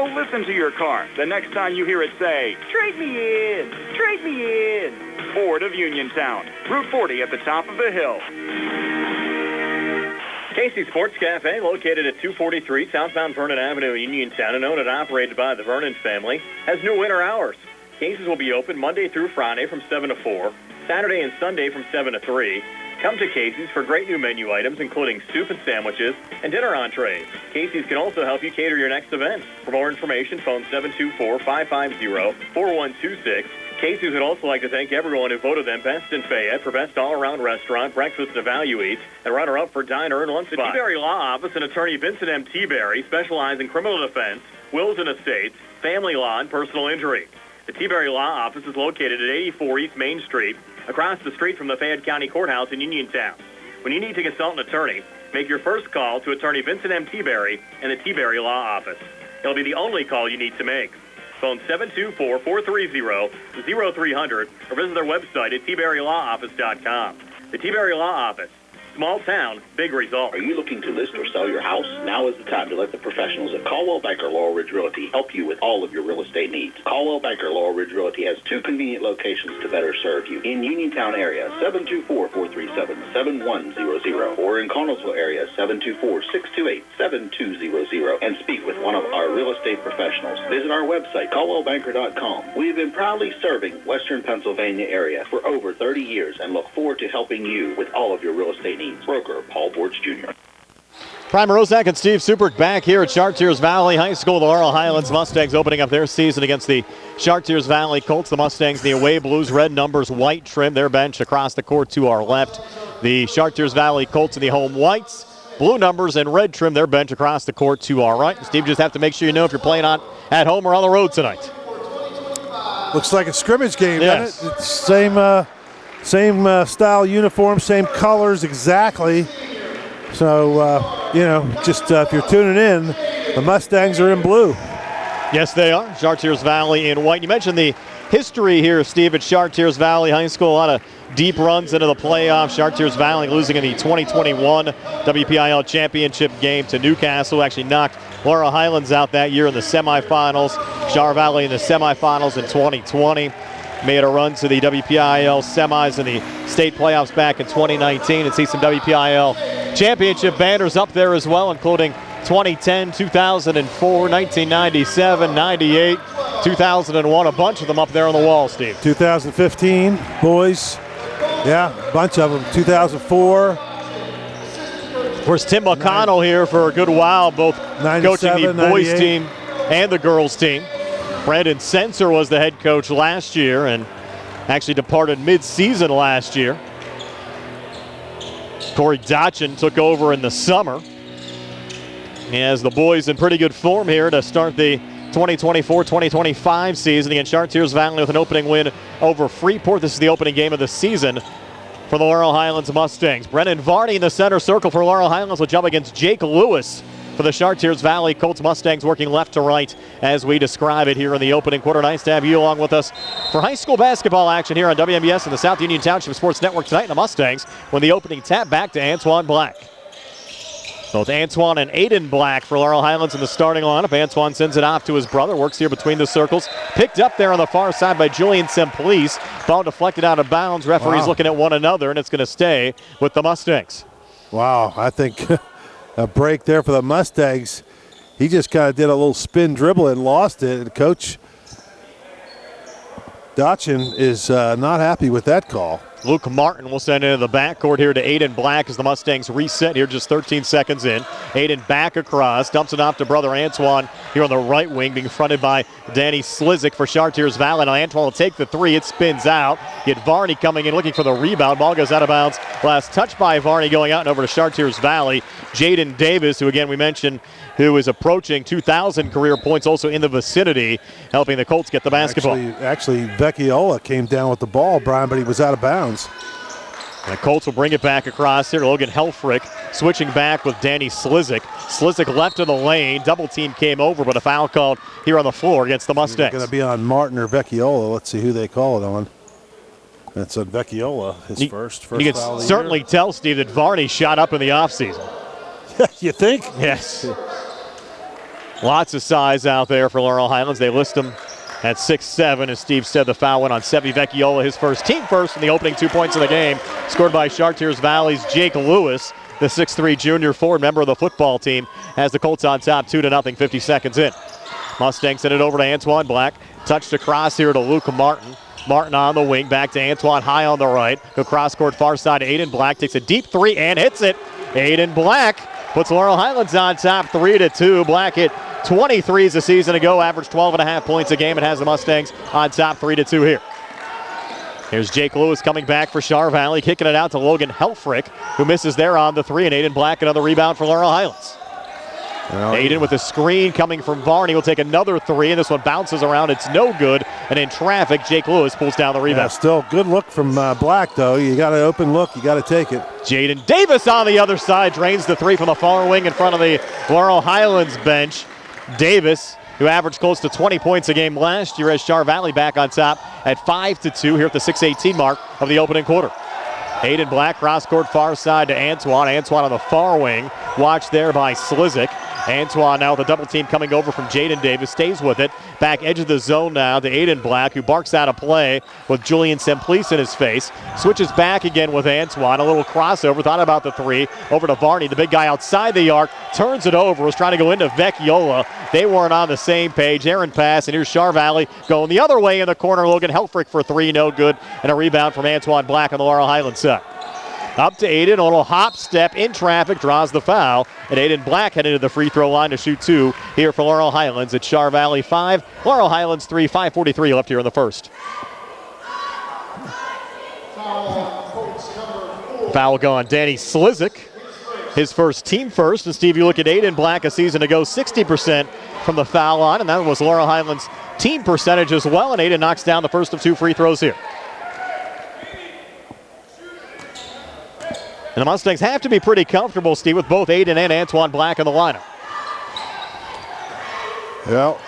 Listen to your car the next time you hear it say, "Trade me in, trade me in." Ford of Uniontown, Route 40 at the top of the hill. Casey's Sports Cafe, located at 243 southbound Vernon Avenue in Uniontown and owned and operated by the Vernon family, has new winter hours. Casey's will be open Monday through Friday from 7 to 4, Saturday and Sunday from 7 to 3. Come to Casey's for great new menu items, including soup and sandwiches and dinner entrees. Casey's can also help you cater your next event. For more information, phone 724-550-4126. Casey's would also like to thank everyone who voted them Best in Fayette for Best All-Around Restaurant, Breakfast and Value Eats, and runner-up for Diner and Lunch. The T-Berry Law Office and attorney Vincent M. T-Berry specialize in criminal defense, wills and estates, family law, and personal injury. The T-Berry Law Office is located at 84 East Main Street, across the street from the Fayette County Courthouse in Uniontown. When you need to consult an attorney, make your first call to attorney Vincent M. T-Berry and the T-Berry Law Office. It'll be the only call you need to make. Phone 724-430-0300 or visit their website at tberrylawoffice.com. The T-Berry Law Office. Small town, big result. Are you looking to list or sell your house? Now is the time to let the professionals at Caldwell Banker Laurel Ridge Realty help you with all of your real estate needs. Caldwell Banker Laurel Ridge Realty has two convenient locations to better serve you. In Uniontown area, 724-437-7100, or in Connellsville area, 724-628-7200, and speak with one of our real estate professionals. Visit our website, caldwellbanker.com. We have been proudly serving Western Pennsylvania area for over 30 years and look forward to helping you with all of your real estate needs. Broker Paul Borch Jr. Prime Rozak and Steve Supert back here at Chartiers Valley High School. The Laurel Highlands Mustangs opening up their season against the Chartiers Valley Colts. The Mustangs, the away blues, red numbers, white trim. Their bench across the court to our left. The Chartiers Valley Colts in the home whites, blue numbers, and red trim. Their bench across the court to our right. Steve, just have to make sure you know if you're playing on at home or on the road tonight. Looks like a scrimmage game, yes. doesn't it? It's same style uniform, same colors exactly. So, if you're tuning in, the Mustangs are in blue. Yes, they are. Chartiers Valley in white. You mentioned the history here, Steve, at Chartiers Valley High School. A lot of deep runs into the playoffs. Chartiers Valley losing in the 2021 WPIAL championship game to Newcastle. Actually knocked Laurel Highlands out that year in the semifinals. Char Valley in the semifinals in 2020. Made a run to the WPIAL semis in the state playoffs back in 2019, and see some WPIAL championship banners up there as well, including 2010, 2004, 1997, 98, 2001, a bunch of them up there on the wall, Steve. 2015, boys. Yeah, a bunch of them. 2004. Of course, Tim McConnell here for a good while, both coaching the boys 98. team and the girls team. Brandon Sensor was the head coach last year and actually departed mid-season last year. Corey Dotchin took over in the summer. As the boys in pretty good form here to start the 2024-2025 season against Chartiers Valley with an opening win over Freeport. This is the opening game of the season for the Laurel Highlands Mustangs. Brennan Varney in the center circle for Laurel Highlands will jump against Jake Lewis for the Chartiers Valley Colts. Mustangs working left to right as we describe it here in the opening quarter. Nice to have you along with us for high school basketball action here on WMBS and the South Union Township Sports Network tonight. And the Mustangs win the opening tap back to Antoine Black. Both Antoine and Aiden Black for Laurel Highlands in the starting lineup. Antoine sends it off to his brother, works here between the circles. Picked up there on the far side by Julian Simplice. Ball deflected out of bounds. Referees looking at one another, and it's going to stay with the Mustangs. Wow, I think a break there for the Mustangs. He just kind of did a little spin dribble and lost it. And Coach Dotchin is not happy with that call. Luke Martin will send into the backcourt here to Aiden Black as the Mustangs reset here just 13 seconds in. Aiden back across, dumps it off to brother Antoine here on the right wing, being fronted by Danny Slizik for Chartiers Valley. Now Antoine will take the three. It spins out. Get Varney coming in looking for the rebound. Ball goes out of bounds. Last touch by Varney going out and over to Chartiers Valley. Jaden Davis, who again we mentioned, who is approaching 2,000 career points, also in the vicinity, helping the Colts get the basketball. Actually Vecchiola came down with the ball, Brian, but he was out of bounds. And the Colts will bring it back across here. Logan Helfrich switching back with Danny Slizik. Slizik left of the lane. Double team came over, but a foul called here on the floor against the Mustangs. It's going to be on Martin or Vecchiola. Let's see who they call it on. That's on Vecchiola, his first foul. You can certainly tell, Steve, that Varney shot up in the offseason. You think? Yes. Lots of size out there for Laurel Highlands. They list them at 6'7", as Steve said. The foul went on Sevi Vecchiola, his team first in the opening 2 points of the game, scored by Chartiers Valley's Jake Lewis, the 6'3" junior forward member of the football team, has the Colts on top 2-0, 50 seconds in. Mustangs send it over to Antoine Black. Touched across here to Luke Martin. Martin on the wing, back to Antoine high on the right. Go cross court far side to Aiden Black. Takes a deep three and hits it. Aiden Black puts Laurel Highlands on top 3-2. Black hit 23s a season ago, averaged 12.5 points a game, and has the Mustangs on top 3-2 here. Here's Jake Lewis coming back for Char Valley, kicking it out to Logan Helfrich, who misses there on the three, and Aiden Black another rebound for Laurel Highlands. Well, Aiden with a screen coming from Varney will take another three, and this one bounces around. It's no good, and in traffic, Jake Lewis pulls down the rebound. Yeah, still good look from Black, though. You got an open look. You got to take it. Jaden Davis on the other side drains the three from the far wing in front of the Laurel Highlands bench. Davis, who averaged close to 20 points a game last year, has Char Valley back on top at 5-2 here at the 6:18 mark of the opening quarter. Aiden Black, cross-court far side to Antoine. Antoine on the far wing, watched there by Slizik. Antoine now with a double team coming over from Jaden Davis, stays with it. Back edge of the zone now to Aiden Black, who barks out a play with Julian Semplice in his face. Switches back again with Antoine, a little crossover, thought about the three, over to Varney, the big guy outside the arc, turns it over, was trying to go into Vecchiola. They weren't on the same page. Aaron pass, and here's Char Valley going the other way in the corner. Logan Helfrich for three, no good, and a rebound from Antoine Black on the Laurel Highlands side. Up to Aiden, a little hop step in traffic, draws the foul, and Aiden Black headed to the free throw line to shoot two here for Laurel Highlands. At Char Valley 5, Laurel Highlands 3, 5:43 left here in the first. Foul gone, Danny Slizik, his first team first, and Steve, you look at Aiden Black a season ago, 60% from the foul line, and that was Laurel Highlands' team percentage as well, and Aiden knocks down the first of two free throws here. And the Mustangs have to be pretty comfortable, Steve, with both Aiden and Antoine Black in the lineup. Well,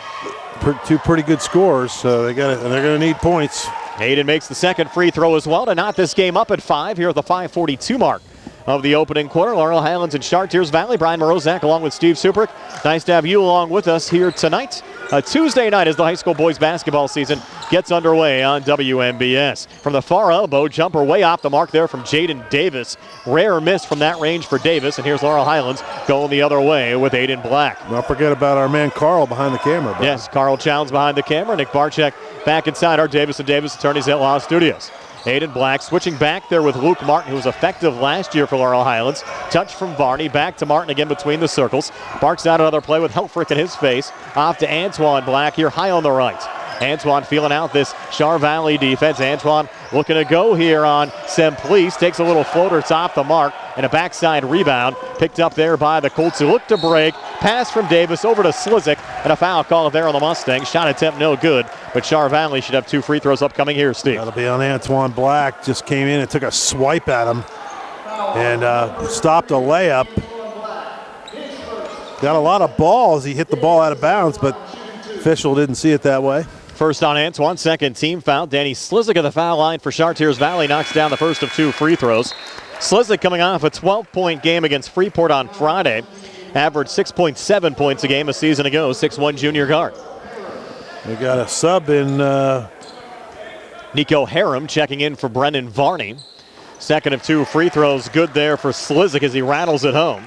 two pretty good scores, so they're going to need points. Aiden makes the second free throw as well to knot this game up at 5 here at the 5:42 mark of the opening quarter. Laurel Highlands and Chartiers Valley. Brian Morozak along with Steve Suprick. Nice to have you along with us here tonight. Tuesday night as the high school boys basketball season gets underway on WMBS. From the far elbow, jumper way off the mark there from Jaden Davis. Rare miss from that range for Davis, and here's Laurel Highlands going the other way with Aiden Black. Don't forget about our man Carl behind the camera. Bro. Yes, Carl Chowns behind the camera. Nick Barczyk back inside our Davis & Davis attorneys at law studios. Aiden Black switching back there with Luke Martin, who was effective last year for Laurel Highlands. Touch from Varney, back to Martin again between the circles. Barks out another play with Helfrich in his face. Off to Antoine Black here high on the right. Antoine feeling out this Char Valley defense. Antoine looking to go here on Semplice. Takes a little floater, it's off the mark, and a backside rebound picked up there by the Colts, who look to break. Pass from Davis over to Slizik, and a foul call there on the Mustangs. Shot attempt no good, but Char Valley should have two free throws upcoming here, Steve. That'll be on Antoine Black. Just came in and took a swipe at him and stopped a layup. Got a lot of balls. He hit the ball out of bounds, but official didn't see it that way. First on Antoine, second team foul. Danny Slizik at the foul line for Chartiers Valley knocks down the first of two free throws. Slizik coming off a 12-point game against Freeport on Friday. Averaged 6.7 points a game a season ago, 6'1" junior guard. We got a sub in. Nico Harum checking in for Brendan Varney. Second of two free throws good there for Slizik as he rattles it home.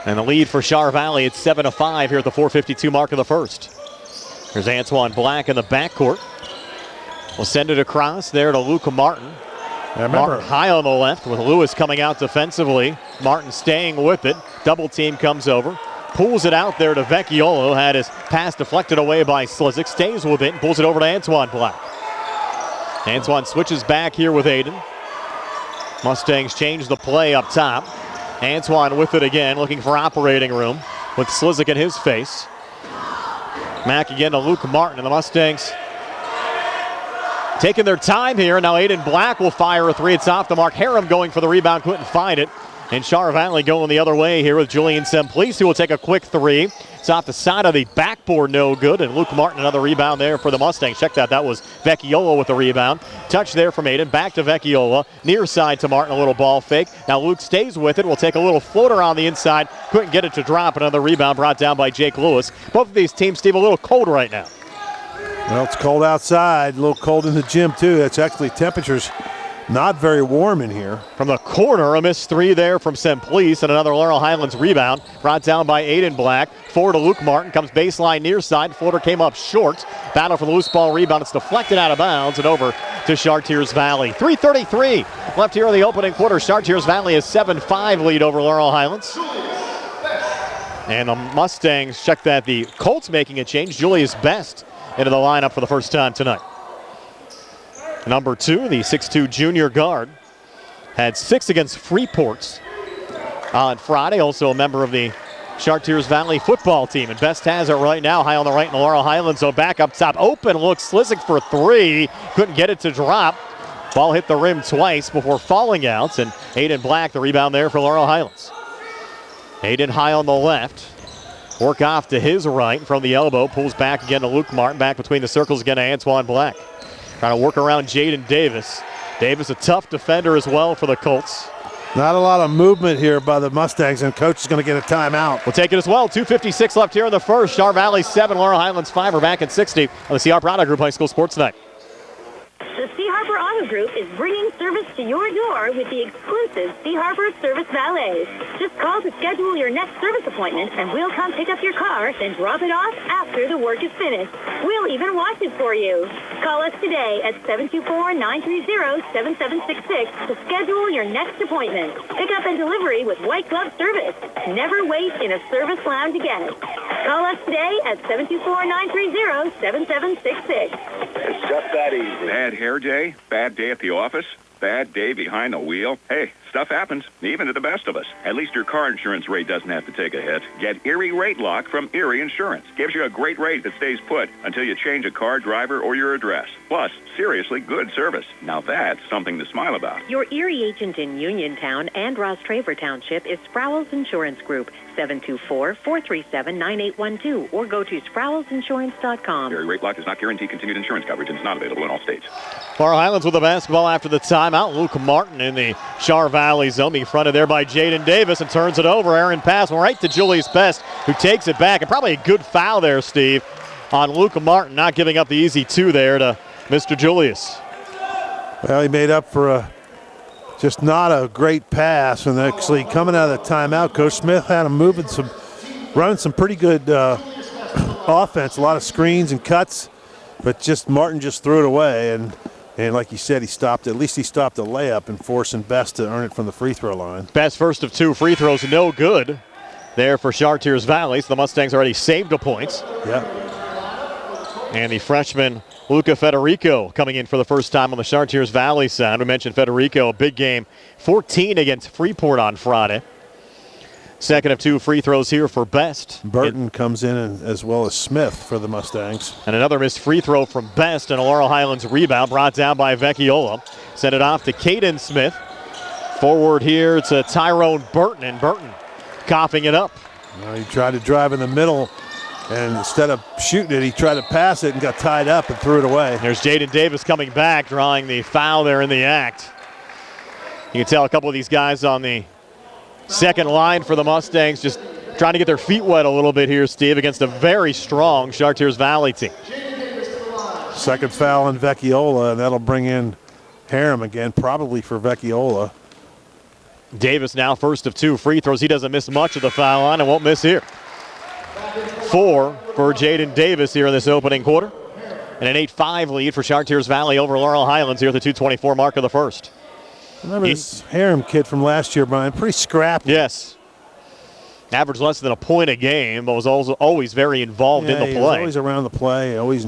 And the lead for Char Valley at 7-5 here at the 4:52 mark of the first. Here's Antoine Black in the backcourt. We'll send it across there to Luca Martin. Martin high on the left with Lewis coming out defensively. Martin staying with it. Double team comes over. Pulls it out there to Vecchiola. Had his pass deflected away by Slizik. Stays with it and pulls it over to Antoine Black. Antoine switches back here with Aiden. Mustangs change the play up top. Antoine with it again, looking for operating room with Slizik in his face. Mack again to Luke Martin, and the Mustangs taking their time here. Now Aiden Black will fire a three. It's off the mark. Harum going for the rebound, couldn't find it. And Char Valley going the other way here with Julian Semplice, who will take a quick three. It's off the side of the backboard, no good. And Luke Martin, another rebound there for the Mustangs. Check that was Vecchiola with the rebound. Touch there from Aiden, back to Vecchiola. Near side to Martin, a little ball fake. Now Luke stays with it. Will take a little floater on the inside. Couldn't get it to drop. Another rebound brought down by Jake Lewis. Both of these teams, Steve, a little cold right now. Well, it's cold outside, a little cold in the gym too. That's actually temperatures not very warm in here. From the corner, a missed three there from Semplice, and another Laurel Highlands rebound brought down by Aiden Black. Forward to Luke Martin, comes baseline near side. Floater came up short. Battle for the loose ball rebound. It's deflected out of bounds and over to Chartiers Valley. 3:33 left here in the opening quarter. Chartiers Valley is 7-5 lead over Laurel Highlands. And the Mustangs, check that, the Colts making a change. Julius Best into the lineup for the first time tonight. Number 2, the 6'2 junior guard, had 6 against Freeport on Friday. Also a member of the Chartiers Valley football team. And Best has it right now, high on the right in the Laurel Highlands. So back up top, open look, Slizik for 3. Couldn't get it to drop. Ball hit the rim twice before falling out. And Aiden Black, the rebound there for Laurel Highlands. Aiden high on the left. Work off to his right from the elbow. Pulls back again to Luke Martin. Back between the circles again to Antoine Black. Trying to work around Jaden Davis. Davis a tough defender as well for the Colts. Not a lot of movement here by the Mustangs, and coach is going to get a timeout. We'll take it as well. 2:56 left here in the first. Char Valley 7, Laurel Highlands 5. We're back at 60 on the CR Prada Group High School Sports Night. The Sea Harbor Auto Group is bringing service to your door with the exclusive Sea Harbor Service Valet. Just call to schedule your next service appointment, and we'll come pick up your car, then drop it off after the work is finished. We'll even wash it for you. Call us today at 724-930-7766 to schedule your next appointment. Pickup and delivery with white glove service. Never wait in a service lounge again. Call us today at 724-930-7766. It's just that easy. Bad hair day, bad day at the office, bad day behind the wheel. Hey, stuff happens, even to the best of us. At least your car insurance rate doesn't have to take a hit. Get Erie Rate Lock from Erie Insurance. Gives you a great rate that stays put until you change a car, driver, or your address. Plus, seriously good service. Now that's something to smile about. Your Erie agent in Uniontown and Ross Traver Township is Sproul's Insurance Group, 724-437-9812, or go to SproulsInsurance.com. Erie Rate Lock does not guarantee continued insurance coverage and is not available in all states. Laurel Highlands with the basketball after the timeout. Luke Martin in the Char Valley zone, being fronted there by Jaden Davis, and turns it over. Aaron pass right to Julius Best, who takes it back. And probably a good foul there, Steve, on Luke Martin, not giving up the easy 2 there to Mr. Julius. Well, he made up for just not a great pass. And actually coming out of the timeout, Coach Smith had him running some pretty good offense, a lot of screens and cuts. But just Martin just threw it away. And like you said, at least he stopped a layup and forcing Best to earn it from the free throw line. Best first of 2 free throws, no good there for Chartiers Valley. So the Mustangs already saved a point. Yeah. And the freshman Luca Federico coming in for the first time on the Chartiers Valley side. We mentioned Federico, a big game, 14 against Freeport on Friday. Second of 2 free throws here for Best. Burton comes in as well as Smith for the Mustangs. And another missed free throw from Best, and a Laurel Highlands rebound brought down by Vecchiola. Sent it off to Caden Smith. Forward here to Tyrone Burton, and Burton coughing it up. Well, he tried to drive in the middle, and instead of shooting it, he tried to pass it and got tied up and threw it away. There's Jaden Davis coming back, drawing the foul there in the act. You can tell a couple of these guys on the second line for the Mustangs just trying to get their feet wet a little bit here, Steve, against a very strong Chartiers Valley team. Second foul on Vecchiola, and that'll bring in Harem again, probably for Vecchiola. Davis now first of 2 free throws. He doesn't miss much of the foul line and won't miss here. 4 for Jaden Davis here in this opening quarter. And an 8-5 lead for Chartiers Valley over Laurel Highlands here at the 2:24 mark of the first. Remember this Harem kid from last year, Brian? Pretty scrappy. Yes. Averaged less than a point a game, but was also always very involved in the play. He's always around the play. Always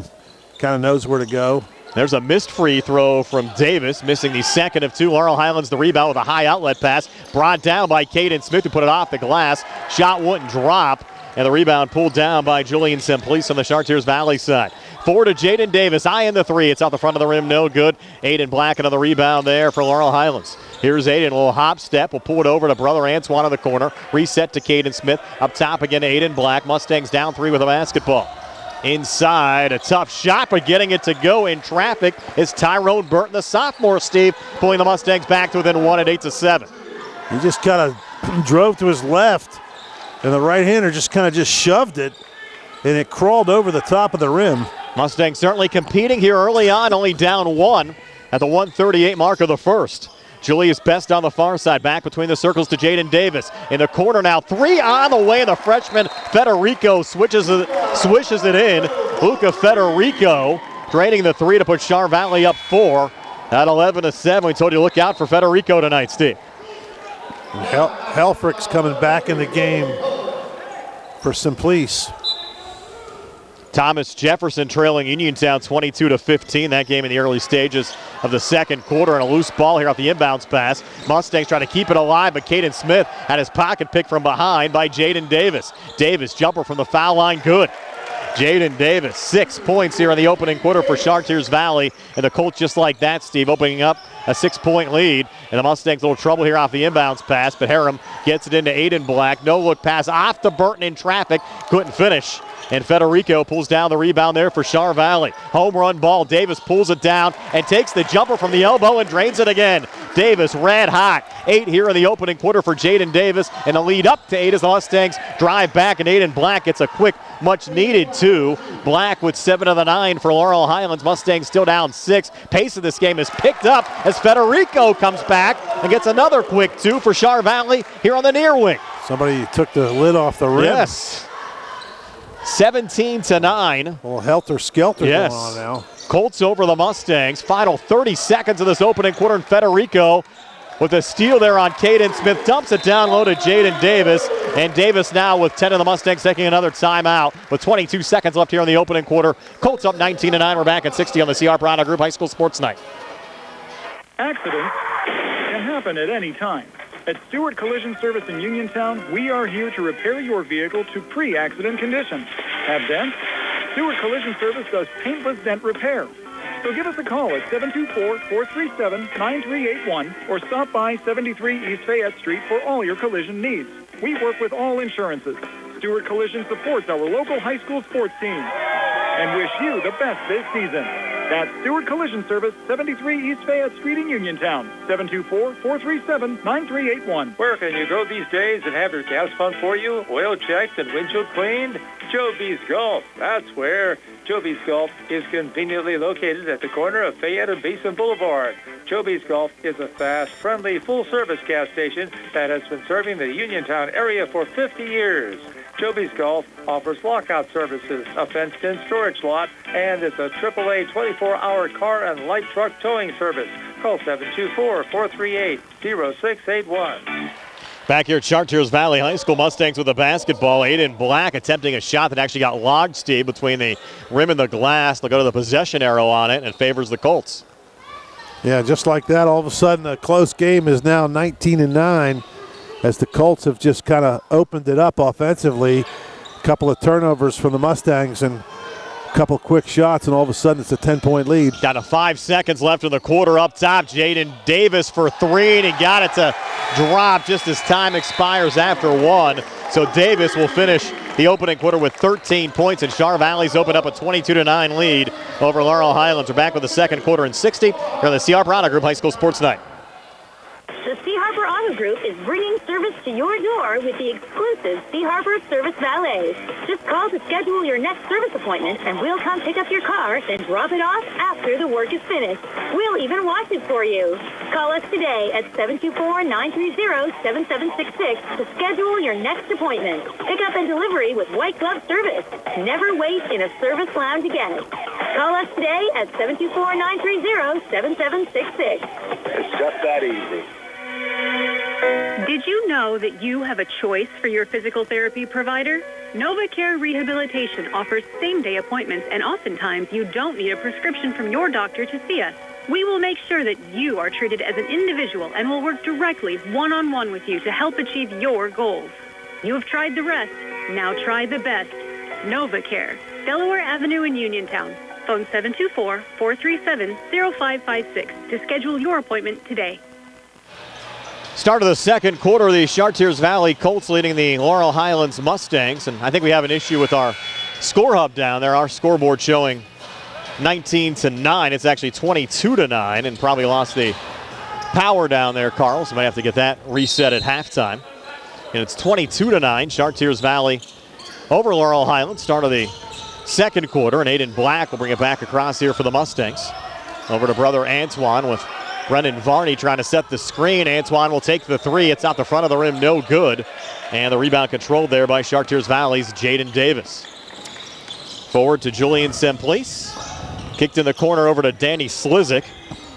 kind of knows where to go. There's a missed free throw from Davis, missing the second of 2. Laurel Highlands the rebound with a high outlet pass. Brought down by Caden Smith, who put it off the glass. Shot wouldn't drop. And the rebound pulled down by Julian Simplice on the Chartiers Valley side. 4 to Jaden Davis. Eye in the three. It's out the front of the rim. No good. Aiden Black on the rebound there for Laurel Highlands. Here's Aiden. A little hop step. We'll pull it over to brother Antoine in the corner. Reset to Caden Smith. Up top again to Aiden Black. Mustangs down 3 with a basketball. Inside, a tough shot, but getting it to go in traffic is Tyrone Burton, the sophomore, Steve, pulling the Mustangs back to within 1 at 8-7. He just kind of drove to his left, and the right-hander just kind of just shoved it, and it crawled over the top of the rim. Mustangs certainly competing here early on, only down 1 at the 1:38 mark of the first. Julius Best on the far side, back between the circles to Jaden Davis. In the corner now, 3 on the way. The freshman Federico swishes it in. Luca Federico draining the 3 to put Char Valley up 4 at 11-7. We told you to look out for Federico tonight, Steve. Helfrich's coming back in the game for Simplice. Thomas Jefferson trailing Uniontown 22-15. That game in the early stages of the second quarter, and a loose ball here off the inbounds pass. Mustangs trying to keep it alive, but Caden Smith had his pocket picked from behind by Jaden Davis. Davis jumper from the foul line, good. Jaden Davis, 6 points here in the opening quarter for Chartiers Valley, and the Colts just like that, Steve, opening up a 6-point lead. And the Mustangs a little trouble here off the inbounds pass, but Harem gets it into Aiden Black. No look pass off to Burton in traffic, couldn't finish. And Federico pulls down the rebound there for Char Valley. Home run ball. Davis pulls it down and takes the jumper from the elbow and drains it again. Davis red hot. 8 here in the opening quarter for Jaden Davis. And the lead up to 8 as the Mustangs drive back. And Aiden Black gets a quick, much needed 2. Black with 7 of the 9 for Laurel Highlands. Mustangs still down 6. Pace of this game is picked up as Federico comes back and gets another quick 2 for Char Valley here on the near wing. Somebody took the lid off the rim. Yes. 17-9. A little helter-skelter going on now. Colts over the Mustangs. Final 30 seconds of this opening quarter, and Federico with a steal there on Caden Smith. Dumps it down low to Jaden Davis. And Davis now with 10 of the Mustangs taking another timeout with 22 seconds left here in the opening quarter. Colts up 19-9. We're back at 60 on the CR Prado Group High School Sports Night. Accidents can happen at any time. At Stewart Collision Service in Uniontown, we are here to repair your vehicle to pre-accident condition. Have dents? Stewart Collision Service does paintless dent repair. So give us a call at 724-437-9381 or stop by 73 East Fayette Street for all your collision needs. We work with all insurances. Stewart Collision supports our local high school sports team and wish you the best this season. That's Stewart Collision Service, 73 East Fayette Street in Uniontown, 724-437-9381. Where can you go these days and have your gas pumped for you, oil checked, and windshield cleaned? Joe B's Golf. That's where. Joe B's Golf is conveniently located at the corner of Fayette and Basin Boulevard. Joe B's Golf is a fast, friendly, full-service gas station that has been serving the Uniontown area for 50 years. Joby's Golf offers lockout services, a fenced-in storage lot, and it's a AAA 24-hour car and light truck towing service. Call 724-438-0681. Back here at Chartiers Valley High School, Mustangs with a basketball. Aiden Black attempting a shot that actually got logged, Steve, between the rim and the glass. They'll go to the possession arrow on it, and it favors the Colts. Yeah, just like that, all of a sudden a close game is now 19-9. As the Colts have just kind of opened it up offensively. A couple of turnovers from the Mustangs and a couple quick shots, and all of a sudden it's a 10-point lead. Down to 5 seconds left in the quarter. Up top, Jaden Davis for 3, and he got it to drop just as time expires after 1. So Davis will finish the opening quarter with 13 points, and Char Valley's opened up a 22-9 lead over Laurel Highlands. We're back with the second quarter in 60 here on the CR Prado Group High School Sports Night. The Sea Harbor Auto Group is bringing service to your door with the exclusive Sea Harbor Service Valet. Just call to schedule your next service appointment, and we'll come pick up your car, then drop it off after the work is finished. We'll even wash it for you. Call us today at 724-930-7766 to schedule your next appointment. Pickup and delivery with white glove service. Never wait in a service lounge again. Call us today at 724-930-7766. It's just that easy. Did you know that you have a choice for your physical therapy provider? NovaCare Rehabilitation offers same-day appointments, and oftentimes you don't need a prescription from your doctor to see us. We will make sure that you are treated as an individual and will work directly one-on-one with you to help achieve your goals. You have tried the rest. Now try the best. NovaCare, Delaware Avenue in Uniontown. Phone 724-437-0556 to schedule your appointment today. Start of the second quarter, the Chartiers Valley Colts leading the Laurel Highlands Mustangs. And I think we have an issue with our score hub down there. Our scoreboard showing 19-9. It's actually 22-9, and probably lost the power down there, Carl. So might have to get that reset at halftime. And it's 22-9. Chartiers Valley over Laurel Highlands. Start of the second quarter, and Aiden Black will bring it back across here for the Mustangs. Over to brother Antoine with Brennan Varney trying to set the screen. Antoine will take the three. It's out the front of the rim, no good. And the rebound controlled there by Chartiers Valley's Jaden Davis. Forward to Julian Semplice. Kicked in the corner over to Danny Slizik.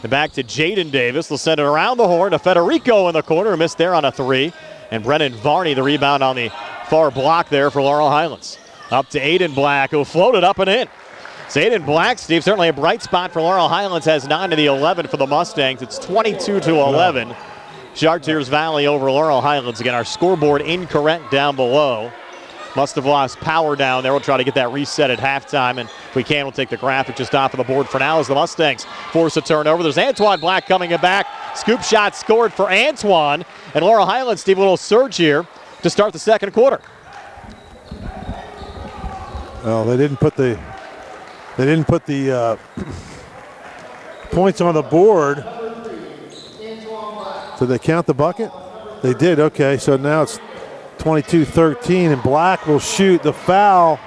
And back to Jaden Davis. They'll send it around the horn to Federico in the corner. Missed there on a three. And Brennan Varney, the rebound on the far block there for Laurel Highlands. Up to Aiden Black, who floated up and in. So Aiden Black, Steve, certainly a bright spot for Laurel Highlands, has 9 to the 11 for the Mustangs. It's 22-11. Chartiers Valley over Laurel Highlands. Again, our scoreboard incorrect down below. Must have lost power down there. We'll try to get that reset at halftime, and if we can, we'll take the graphic just off of the board for now as the Mustangs force a turnover. There's Antoine Black coming back. Scoop shot scored for Antoine, and Laurel Highlands, Steve, a little surge here to start the second quarter. Well, they didn't put the points on the board. Did they count the bucket? They did. Okay, so now it's 22-13, and Black will shoot the foul.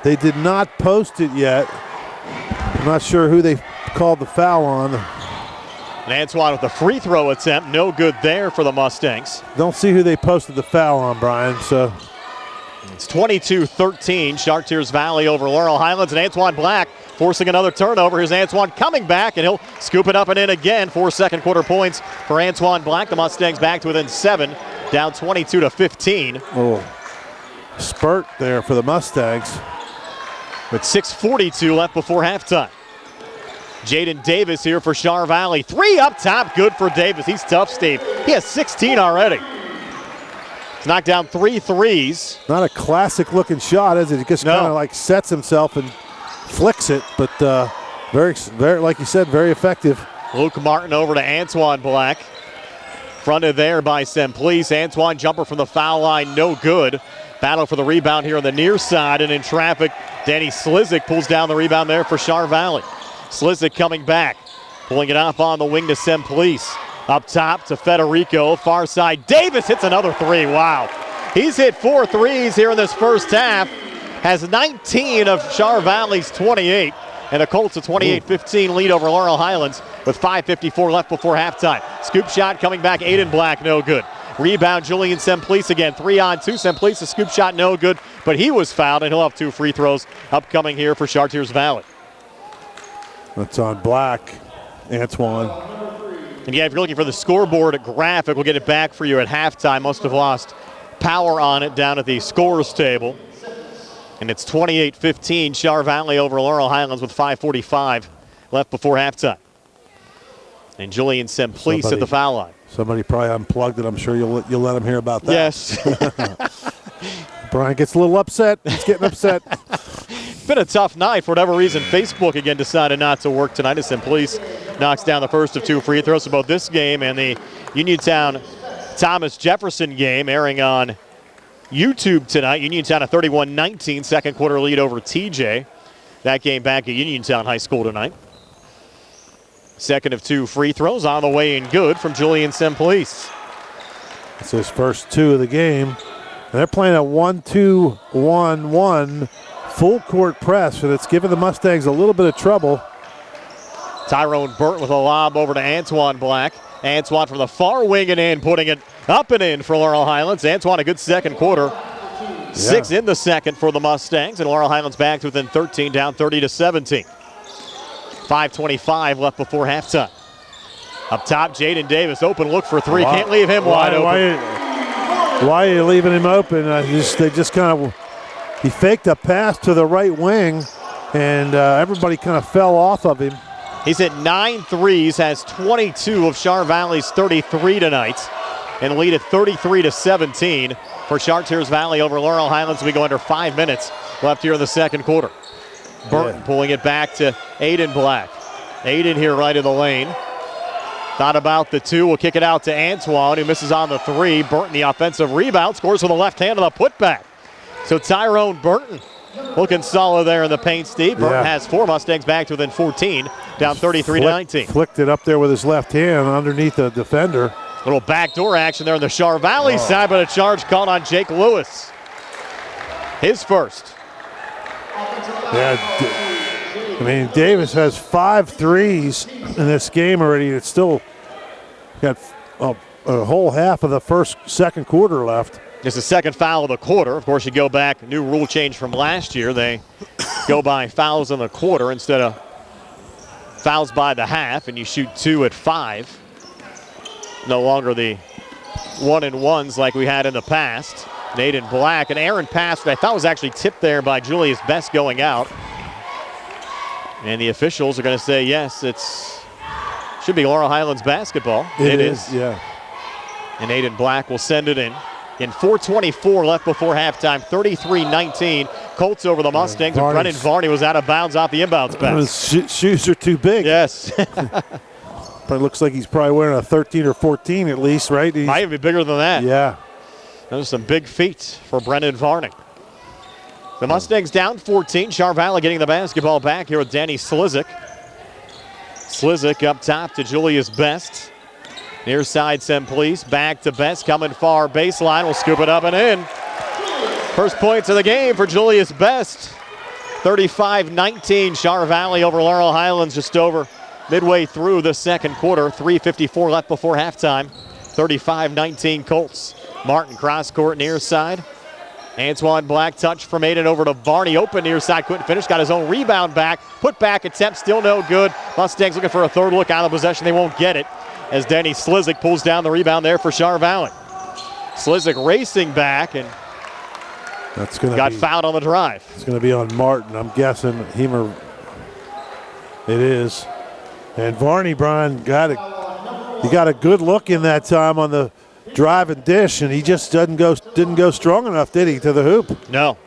They did not post it yet. I'm not sure who they called the foul on. And Antoine with the free throw attempt, no good there for the Mustangs. Don't see who they posted the foul on, Brian, so. It's 22-13, Chartiers Valley over Laurel Highlands, and Antoine Black forcing another turnover. Here's Antoine coming back, and he'll scoop it up and in again. 4 second quarter points for Antoine Black. The Mustangs back to within 7, down 22-15. Oh, spurt there for the Mustangs. With 6:42 left before halftime. Jaden Davis here for Char Valley. 3 up top, good for Davis. He's tough, Steve. He has 16 already. He's knocked down 3 threes. Not a classic looking shot, is it? He just kind of like sets himself and flicks it, but very, like you said, very effective. Luke Martin over to Antoine Black. Fronted there by Semplice. Antoine jumper from the foul line, no good. Battle for the rebound here on the near side, and in traffic, Danny Slizik pulls down the rebound there for Char Valley. Slizik coming back, pulling it off on the wing to Semplice. Up top to Federico, far side. Davis hits another three. Wow. He's hit 4 threes here in this first half. Has 19 of Char Valley's 28. And the Colts a 28-15 lead over Laurel Highlands with 5:54 left before halftime. Scoop shot coming back. Aiden Black, no good. Rebound, Julian Semplice again. 3-on-2. Semplice, a scoop shot, no good. But he was fouled, and he'll have 2 free throws upcoming here for Chartiers Valley. That's on Black, Antoine. And yeah, if you're looking for the scoreboard graphic, we'll get it back for you at halftime. Must have lost power on it down at the scores table. And it's 28-15, Char Valley over Laurel Highlands with 5:45 left before halftime. And Julian Semplice at the foul line. Somebody probably unplugged it. I'm sure you'll let him hear about that. Yes. Brian gets a little upset. He's getting upset. It's been a tough night. For whatever reason, Facebook again decided not to work tonight as Semplice knocks down the first of 2 free throws for both this game and the Uniontown Thomas Jefferson game airing on YouTube tonight. Uniontown a 31-19 second quarter lead over TJ. That game back at Uniontown High School tonight. Second of 2 free throws on the way and good from Julian Semplice. It's his first 2 of the game. And they're playing a 1-2-1-1 full court press, and it's given the Mustangs a little bit of trouble. Tyrone Burt with a lob over to Antoine Black. Antoine from the far wing and in, putting it up and in for Laurel Highlands. Antoine a good second quarter. 6 in the second for the Mustangs, and Laurel Highlands back to within 13, down 30-17. 5:25 left before halftime. Up top, Jaden Davis, open look for 3. Wow. Can't leave him wide open. Why are you leaving him open? They just kind of, he faked a pass to the right wing, and everybody kind of fell off of him. He's hit 9 threes, has 22 of Char Valley's 33 tonight, and lead at 33-17. for Chartiers Valley over Laurel Highlands. We go under 5 minutes left here in the second quarter. Burton pulling it back to Aiden Black. Aiden here right in the lane. Thought about the 2. Will kick it out to Antoine, who misses on the 3. Burton, the offensive rebound, scores with the left hand of the putback. So Tyrone Burton looking solid there in the paint, Steve. Burton has 4. Mustangs back to within 14, down 33-19. Flicked it up there with his left hand underneath the defender. Little backdoor action there on the Char Valley side, but a charge called on Jake Lewis. His first. Yeah, I mean, Davis has 5 threes in this game already. It's still got a whole half of the second quarter left. It's the second foul of the quarter. Of course, you go back, new rule change from last year. They go by fouls in the quarter instead of fouls by the half, and you shoot 2 at 5. No longer the 1-and-1s like we had in the past. Naden Black, and Aaron pass I thought was actually tipped there by Julius Best going out. And the officials are going to say, yes, should be Laurel Highlands basketball. It is, yeah. And Aiden Black will send it in. In 4:24 left before halftime, 33-19. Colts over the Mustangs, and Brennan Varney was out of bounds off the inbounds pass. His shoes are too big. Yes. Probably looks like he's probably wearing a 13 or 14 at least, right? Might be bigger than that. Yeah. Those are some big feet for Brennan Varney. The Mustangs down 14. Char Valley getting the basketball back here with Danny Slizik. Slizik up top to Julius Best. Near side Semplice, back to Best, coming far baseline, will scoop it up and in. First points of the game for Julius Best. 35-19, Char Valley over Laurel Highlands just over midway through the second quarter. 3:54 left before halftime. 35-19 Colts. Martin cross court near side. Antoine Black touch from Aiden over to Varney. Open near side, couldn't finish. Got his own rebound back. Put back attempt, still no good. Mustangs looking for a third look out of possession. They won't get it as Danny Slizik pulls down the rebound there for Char Valley. Slizik racing back and got fouled on the drive. It's going to be on Martin. I'm guessing Hemer. It is. And Varney, Brian, got a good look in that time on the drive and dish, and he just didn't go strong enough, did he, to the hoop? No.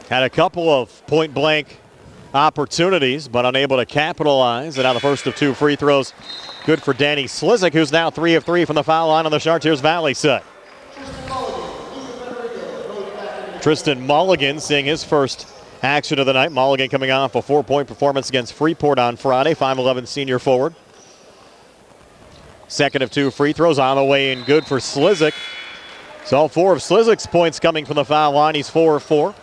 Had a couple of point-blank opportunities, but unable to capitalize. And now the first of 2 free throws good for Danny Slizik, who's now 3 of 3 from the foul line on the Chartiers Valley side. Tristan Mulligan seeing his first action of the night. Mulligan coming off a 4-point performance against Freeport on Friday. 5'11" senior forward. Second of 2 free throws on the way in good for Slizik. So all 4 of Slizik's points coming from the foul line. He's 4 of 4.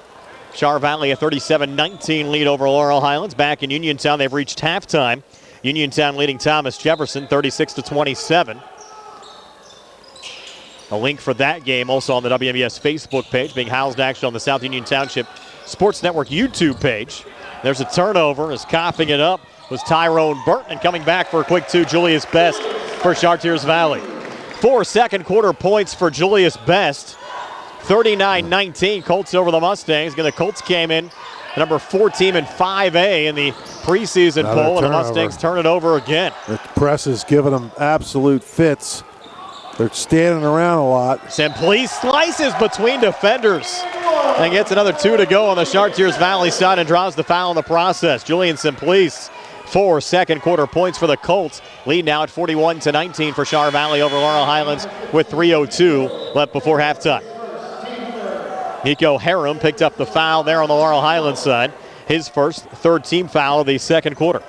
Char Valley a 37-19 lead over Laurel Highlands. Back in Uniontown, they've reached halftime. Uniontown leading Thomas Jefferson 36-27. A link for that game also on the WMES Facebook page, being housed actually on the South Union Township Sports Network YouTube page. There's a turnover as coughing it up was Tyrone Burton, and coming back for a quick 2, Julius Best for Chartiers Valley. 4 second quarter points for Julius Best. 39-19, Colts over the Mustangs. Again, the Colts came in the number 4 team in 5A in the preseason poll, and the Mustangs turn it over again. The press is giving them absolute fits. They're standing around a lot. Semplice slices between defenders and gets another 2 to go on the Chartiers Valley side and draws the foul in the process. Julian Semplice, 4 second quarter points for the Colts. Lead now at 41-19 for Char Valley over Laurel Highlands with 3:02 left before halftime. Nico Harum picked up the foul there on the Laurel Highlands side. His first third team foul of the second quarter.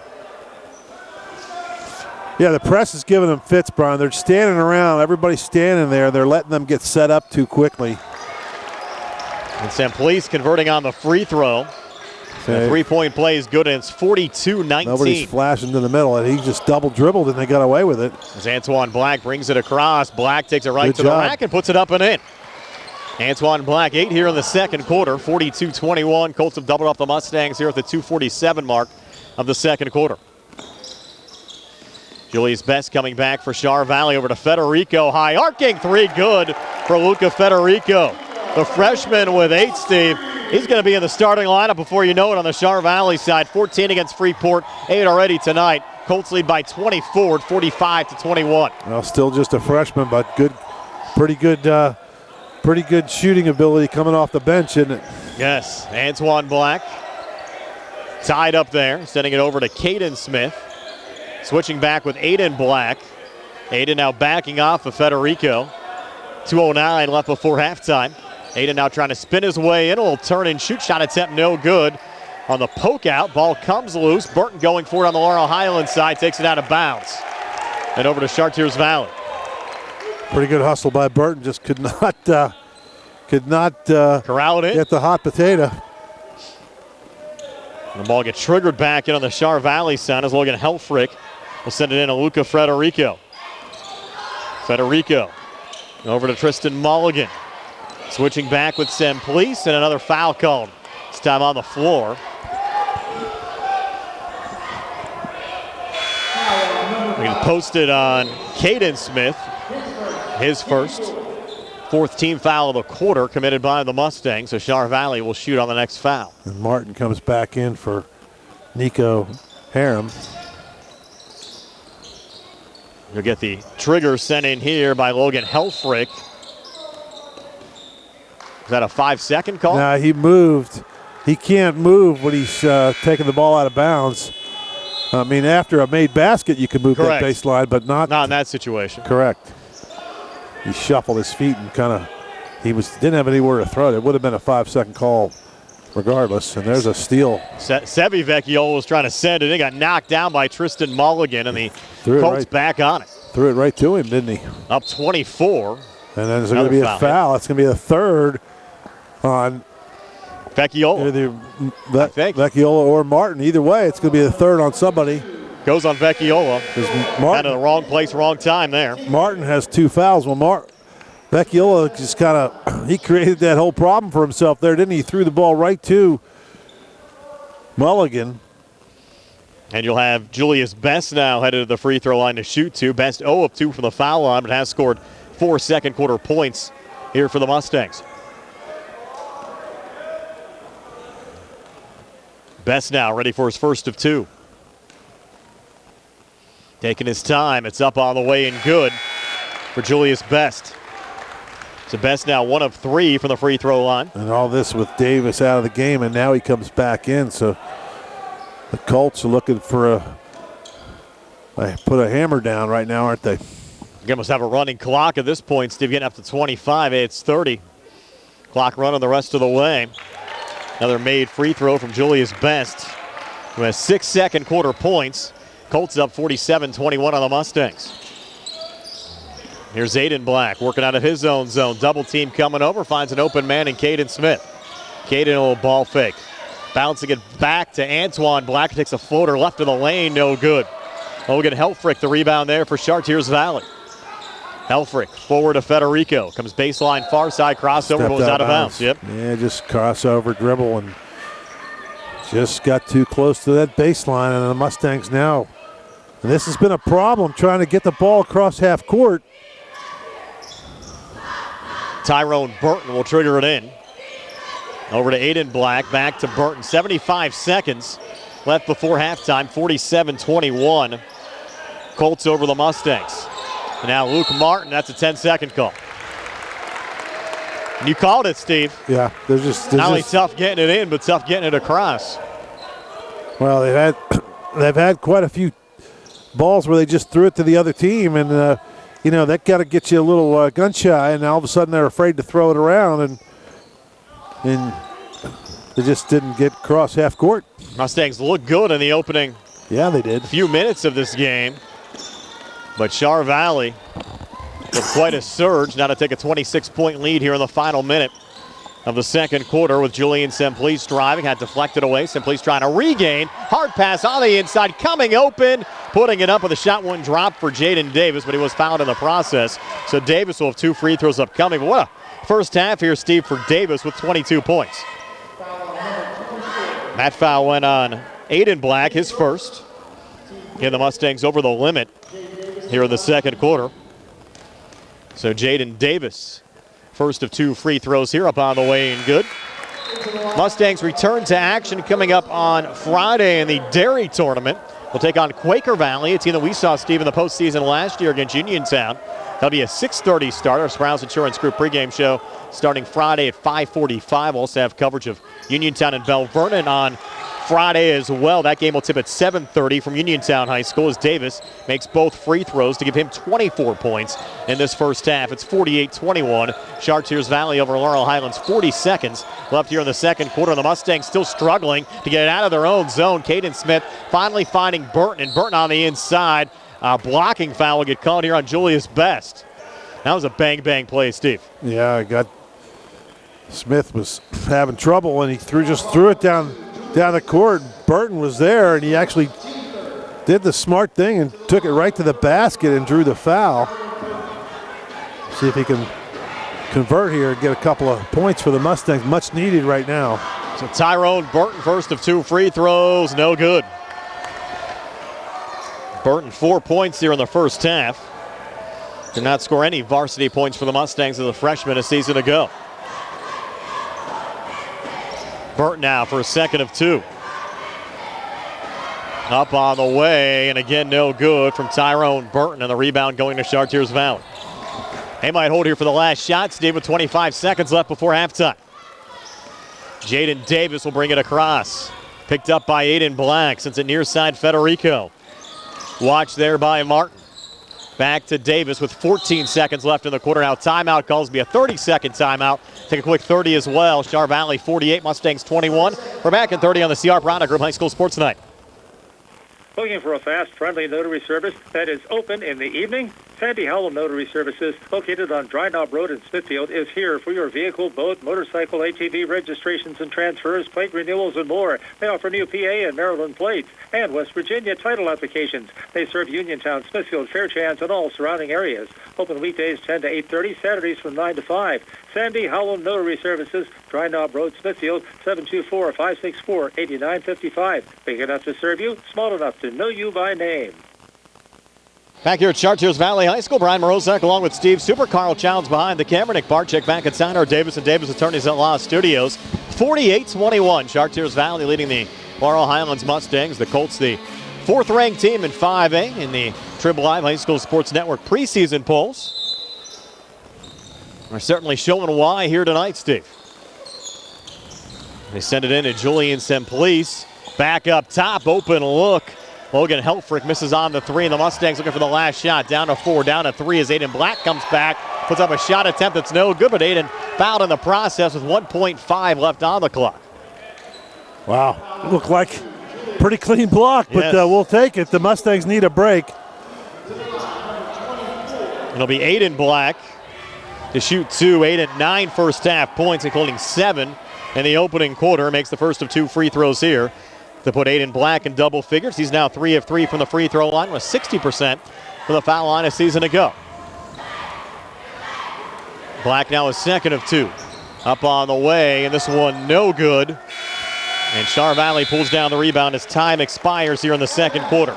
Yeah, the press is giving them fits, Brian. They're standing around. Everybody's standing there. They're letting them get set up too quickly. And Semplice converting on the free throw. The 3-point play is good, and it's 42-19. Nobody's flashing to the middle, and he just double dribbled, and they got away with it. As Antoine Black brings it across. Black takes it right to the rack and puts it up and in. Antoine Black, 8 here in the second quarter, 42-21. Colts have doubled up the Mustangs here at the 2:47 mark of the second quarter. Julius Best coming back for Char Valley over to Federico. High arcing 3, good for Luca Federico. The freshman with 8, Steve. He's going to be in the starting lineup before you know it on the Char Valley side. 14 against Freeport, 8 already tonight. Colts lead by 24 at 45-21. Well, still just a freshman, but good, pretty good pretty good shooting ability coming off the bench, isn't it? Yes, Antoine Black tied up there, sending it over to Caden Smith. Switching back with Aiden Black. Aiden now backing off of Federico. 2:09 left before halftime. Aiden now trying to spin his way in. A little turn and shoot shot attempt, no good. On the poke out, ball comes loose. Burton going for it on the Laurel Highlands side, takes it out of bounds. And over to Chartiers Valley. Pretty good hustle by Burton, just could not corral it in. Get the hot potato. And the ball gets triggered back in on the Char Valley side as Logan Helfrich will send it in to Luca Federico. Federico over to Tristan Mulligan. Switching back with Semplice, and another foul called. This time on the floor. We can post it on Caden Smith. His first. Fourth team foul of the quarter committed by the Mustangs. So Char Valley will shoot on the next foul. And Martin comes back in for Nico Harum. You'll get the trigger sent in here by Logan Helfrich. Is that a 5-second call? Nah, he moved. He can't move when he's taking the ball out of bounds. I mean, after a made basket, you can move Correct. that baseline, but not in that situation. Correct. He shuffled his feet and didn't have anywhere to throw it. It would have been a 5-second call regardless, and there's a steal. Sevi Vecchiola was trying to send it. He got knocked down by Tristan Mulligan, and the Colts back on it. Threw it right to him, didn't he? Up 24. And then there's going to be a foul. It's going to be a third on Vecchiola. Vecchiola or Martin. Either way, it's going to be a third on somebody. Goes on Vecchiola. Kind of the wrong place, wrong time there. Martin has 2 fouls. Well, Vecchiola just he created that whole problem for himself there, didn't he? He threw the ball right to Mulligan. And you'll have Julius Best now headed to the free throw line to shoot 2. Best 0 of 2 from the foul line, but has scored 4 second quarter points here for the Mustangs. Best now ready for his first of 2. Taking his time. It's up on the way and good for Julius Best. So Best now 1 of 3 from the free throw line. And all this with Davis out of the game, and now he comes back in. So the Colts are looking for put a hammer down right now, aren't they? You must have a running clock at this point, Steve, getting up to 25. It's 30. Clock running the rest of the way. Another made free throw from Julius Best, who has 6 second quarter points. Colts up 47-21 on the Mustangs. Here's Aiden Black working out of his own zone. Double team coming over, finds an open man in Caden Smith. Caden, a little ball fake. Bouncing it back to Antoine Black. Takes a floater left of the lane, no good. Logan Helfrich, the rebound there for Chartiers Valley. Helfrich forward to Federico. Comes baseline far side crossover, goes out of bounds. Yep. Yeah, just crossover dribble and just got too close to that baseline, and the Mustangs now. And this has been a problem trying to get the ball across half court. Tyrone Burton will trigger it in. Over to Aiden Black, back to Burton. 75 seconds left before halftime, 47-21. Colts over the Mustangs. And now Luke Martin, that's a 10-second call. And you called it, Steve. Yeah, there's not only tough getting it in, but tough getting it across. Well, they've had quite a few balls where they just threw it to the other team, and that got to get you a little gun shy, and all of a sudden they're afraid to throw it around, and they just didn't get across half court. Mustangs look good in the opening. Yeah, they did. Few minutes of this game, but Char Valley with quite a surge now to take a 26-point lead here in the final minute of the second quarter with Julian Semplice driving, had deflected away. Semplice trying to regain. Hard pass on the inside, coming open, putting it up with a shot one drop for Jaden Davis, but he was fouled in the process. So Davis will have 2 free throws upcoming. But what a first half here, Steve, for Davis with 22 points. That foul went on Aiden Black, his first. And the Mustangs over the limit here in the second quarter. So Jaden Davis, first of 2 free throws here, up on the way and good. Mustangs return to action coming up on Friday in the Dairy Tournament. will take on Quaker Valley, a team that we saw, Steve, in the postseason last year against Uniontown. That'll be a 6:30 start. Our Sprouse Insurance Group pregame show starting Friday at 5:45. We'll also have coverage of Uniontown and Bell Vernon on Friday as well. That game will tip at 7:30 from Uniontown High School as Davis makes both free throws to give him 24 points in this first half. It's 48-21. Chartiers Valley over Laurel Highlands. 40 seconds left here in the second quarter. The Mustangs still struggling to get it out of their own zone. Caden Smith finally finding Burton, and Burton on the inside. Blocking foul will get called here on Julius Best. That was a bang-bang play, Steve. Yeah, Smith was having trouble, and he just threw it down the court. Burton was there, and he actually did the smart thing and took it right to the basket and drew the foul. See if he can convert here and get a couple of points for the Mustangs. Much needed right now. So Tyrone Burton, first of 2 free throws, no good. Burton 4 points here in the first half. Did not score any varsity points for the Mustangs as a freshman a season ago. Burton now for a second of 2. Up on the way, and again no good from Tyrone Burton, and the rebound going to Chartiers Valley. They might hold here for the last shot, Steve, with 25 seconds left before halftime. Jaden Davis will bring it across. Picked up by Aiden Black, since it near side Federico. Watch there by Martin. Back to Davis with 14 seconds left in the quarter. Now timeout calls me a 30-second timeout. Take a quick 30 as well. Char Valley 48, Mustangs 21. We're back in 30 on the CR Product Group High School Sports Night. Looking for a fast, friendly notary service that is open in the evening? Sandy Howell Notary Services, located on Dry Knob Road in Smithfield, is here for your vehicle, boat, motorcycle, ATV registrations and transfers, plate renewals, and more. They offer new PA and Maryland plates and West Virginia title applications. They serve Uniontown, Smithfield, Fairchance, and all surrounding areas. Open weekdays 10 to 8:30, Saturdays from 9 to 5. Sandy Howell Notary Services, Dry Knob Road, Smithfield, 724-564-8955. Big enough to serve you, small enough to know you by name. Back here at Chartiers Valley High School, Brian Morozak along with Steve Super. Carl Childs behind the camera. Nick Barczyk back at Center. Davis and Davis Attorneys at Law Studios. 48-21. Chartiers Valley leading the Laurel Highlands Mustangs. The Colts, the 4th-ranked team in 5A in the Trib Live High School Sports Network preseason polls. They're certainly showing why here tonight, Steve. They send it in to Julian Semplice. Back up top, open look. Logan Helfrich misses on the 3, and the Mustangs looking for the last shot. Down to 4, down to 3 as Aiden Black comes back. Puts up a shot attempt that's no good, but Aiden fouled in the process with 1.5 left on the clock. Wow, looked like pretty clean block, but yes. We'll take it. The Mustangs need a break. It'll be Aiden Black to shoot 2. Aiden 9 first half points, including 7 in the opening quarter. Makes the first of 2 free throws here to put Aiden Black in double figures. He's now 3 of 3 from the free throw line with 60% from the foul line a season ago. Black now is 2nd of 2. Up on the way, and this one no good. And Char Valley pulls down the rebound as time expires here in the second quarter.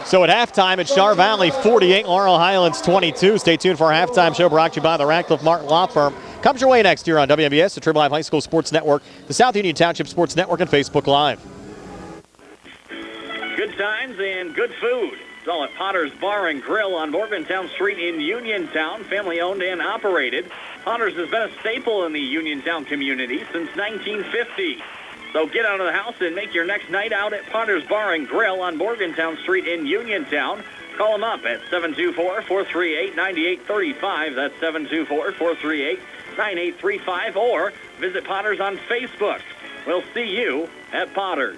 So at halftime, it's Char Valley 48, Laurel Highlands 22. Stay tuned for our halftime show brought to you by the Radcliffe Martin Law Firm. Comes your way next here on WMBS, the Trib Live High School Sports Network, the South Union Township Sports Network, and Facebook Live. Good times and good food. It's all at Potter's Bar and Grill on Morgantown Street in Uniontown, family owned and operated. Potter's has been a staple in the Uniontown community since 1950. So get out of the house and make your next night out at Potter's Bar and Grill on Morgantown Street in Uniontown. Call them up at 724-438-9835. That's 724-438-9835. Or visit Potter's on Facebook. We'll see you at Potter's.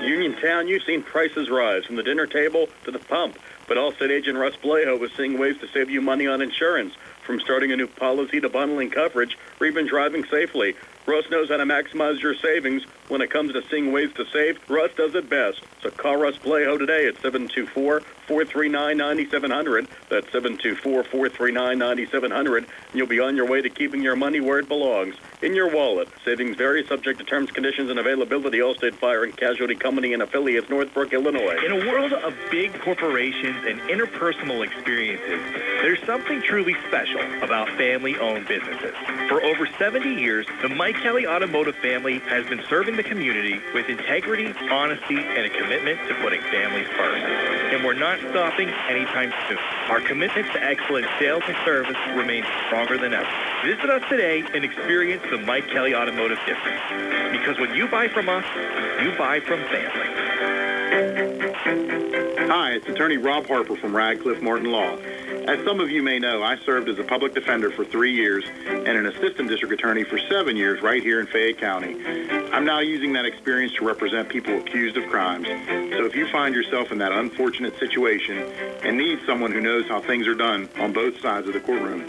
Uniontown, you've seen prices rise from the dinner table to the pump. But Allstate agent Russ Blejo is seeing ways to save you money on insurance. From starting a new policy to bundling coverage or even driving safely. Russ knows how to maximize your savings. When it comes to seeing ways to save, Russ does it best. So call Russ Blejo today at 724-439-9700. That's 724-439-9700. And you'll be on your way to keeping your money where it belongs, in your wallet. Savings vary, subject to terms, conditions, and availability. Allstate Fire and Casualty Company and affiliates, Northbrook, Illinois. In a world of big corporations and interpersonal experiences, there's something truly special about family-owned businesses. For over 70 years, the Mike Kelly Automotive family has been serving the community with integrity, honesty, and a commitment to putting families first. And we're not stopping anytime soon. Our commitment to excellent sales and service remains stronger than ever. Visit us today and experience the Mike Kelly Automotive difference. Because when you buy from us, you buy from family. Hi, it's attorney Rob Harper from Radcliffe Martin Law. As some of you may know, I served as a public defender for 3 years and an assistant district attorney for 7 years right here in Fayette County. I'm now using that experience to represent people accused of crimes. So if you find yourself in that unfortunate situation and need someone who knows how things are done on both sides of the courtroom,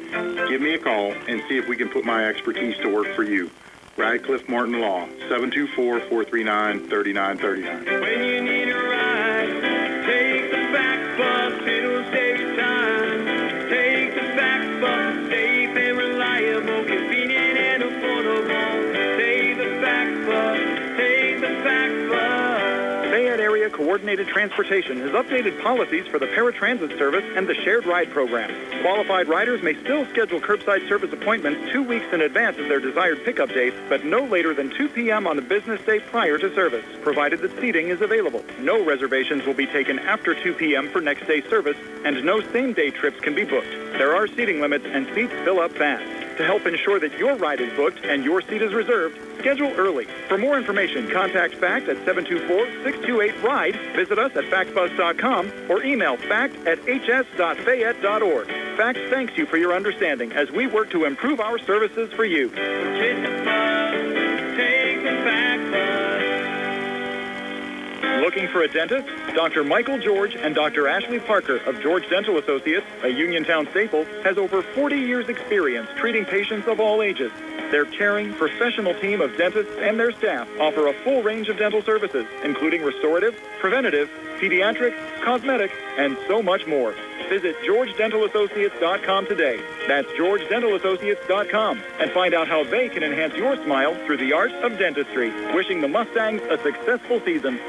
give me a call and see if we can put my expertise to work for you. Radcliffe Martin Law, 724-439-3939. When you need a ride, take the back bus, it'll save you time. Take the back bus, safe and reliable, convenient and affordable. Take the back bus, take the back bus. Fayette Area Coordinated Transportation has updated policies for the paratransit service and the shared ride program. Qualified riders may still schedule curbside service appointments 2 weeks in advance of their desired pickup date, but no later than 2 p.m. on the business day prior to service, provided that seating is available. No reservations will be taken after 2 p.m. for next day service, and no same-day trips can be booked. There are seating limits, and seats fill up fast. To help ensure that your ride is booked and your seat is reserved, schedule early. For more information, contact FACT at 724-628-RIDE, visit us at factbus.com, or email fact@hs.fayette.org. FACT thanks you for your understanding as we work to improve our services for you. Take the back bus. Looking for a dentist? Dr. Michael George and Dr. Ashley Parker of George Dental Associates, a Uniontown staple, has over 40 years' experience treating patients of all ages. Their caring, professional team of dentists and their staff offer a full range of dental services, including restorative, preventative, pediatric, cosmetic, and so much more. Visit GeorgeDentalAssociates.com today. That's GeorgeDentalAssociates.com, and find out how they can enhance your smile through the art of dentistry. Wishing the Mustangs a successful season.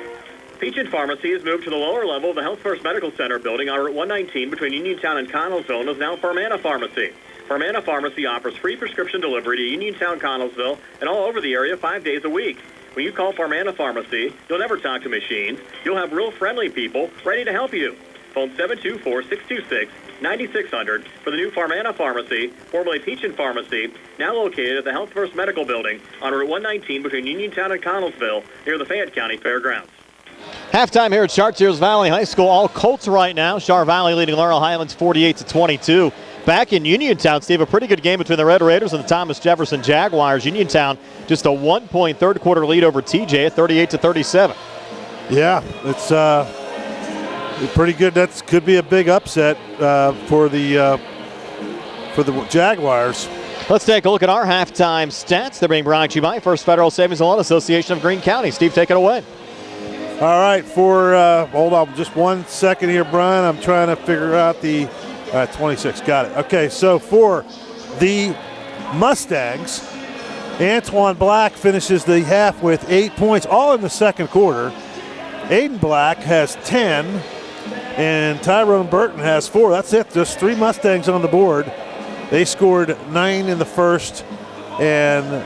Peachin Pharmacy has moved to the lower level of the Health First Medical Center building on Route 119 between Uniontown and Connellsville and is now Farmana Pharmacy. Farmana Pharmacy offers free prescription delivery to Uniontown, Connellsville, and all over the area 5 days a week. When you call Farmana Pharmacy, you'll never talk to machines. You'll have real friendly people ready to help you. Phone 724-626-9600 for the new Farmana Pharmacy, formerly Peachin Pharmacy, now located at the Health First Medical Building on Route 119 between Uniontown and Connellsville near the Fayette County Fairgrounds. Halftime here at Chartiers Valley High School. All Colts right now. Char Valley leading Laurel Highlands 48-22. Back in Uniontown, Steve, a pretty good game between the Red Raiders and the Thomas Jefferson Jaguars. Uniontown just a 1-point third quarter lead over TJ at 38-37. Yeah, it's pretty good. That could be a big upset for the Jaguars. Let's take a look at our halftime stats. They're being brought to you by First Federal Savings and Loan Association of Greene County. Steve, take it away. All right, hold on just 1 second here, Brian. I'm trying to figure out the 26. Got it. Okay, so for the Mustangs, Antoine Black finishes the half with 8 points, all in the second quarter. Aiden Black has 10, and Tyrone Burton has 4. That's it. Just 3 Mustangs on the board. They scored 9 in the first, and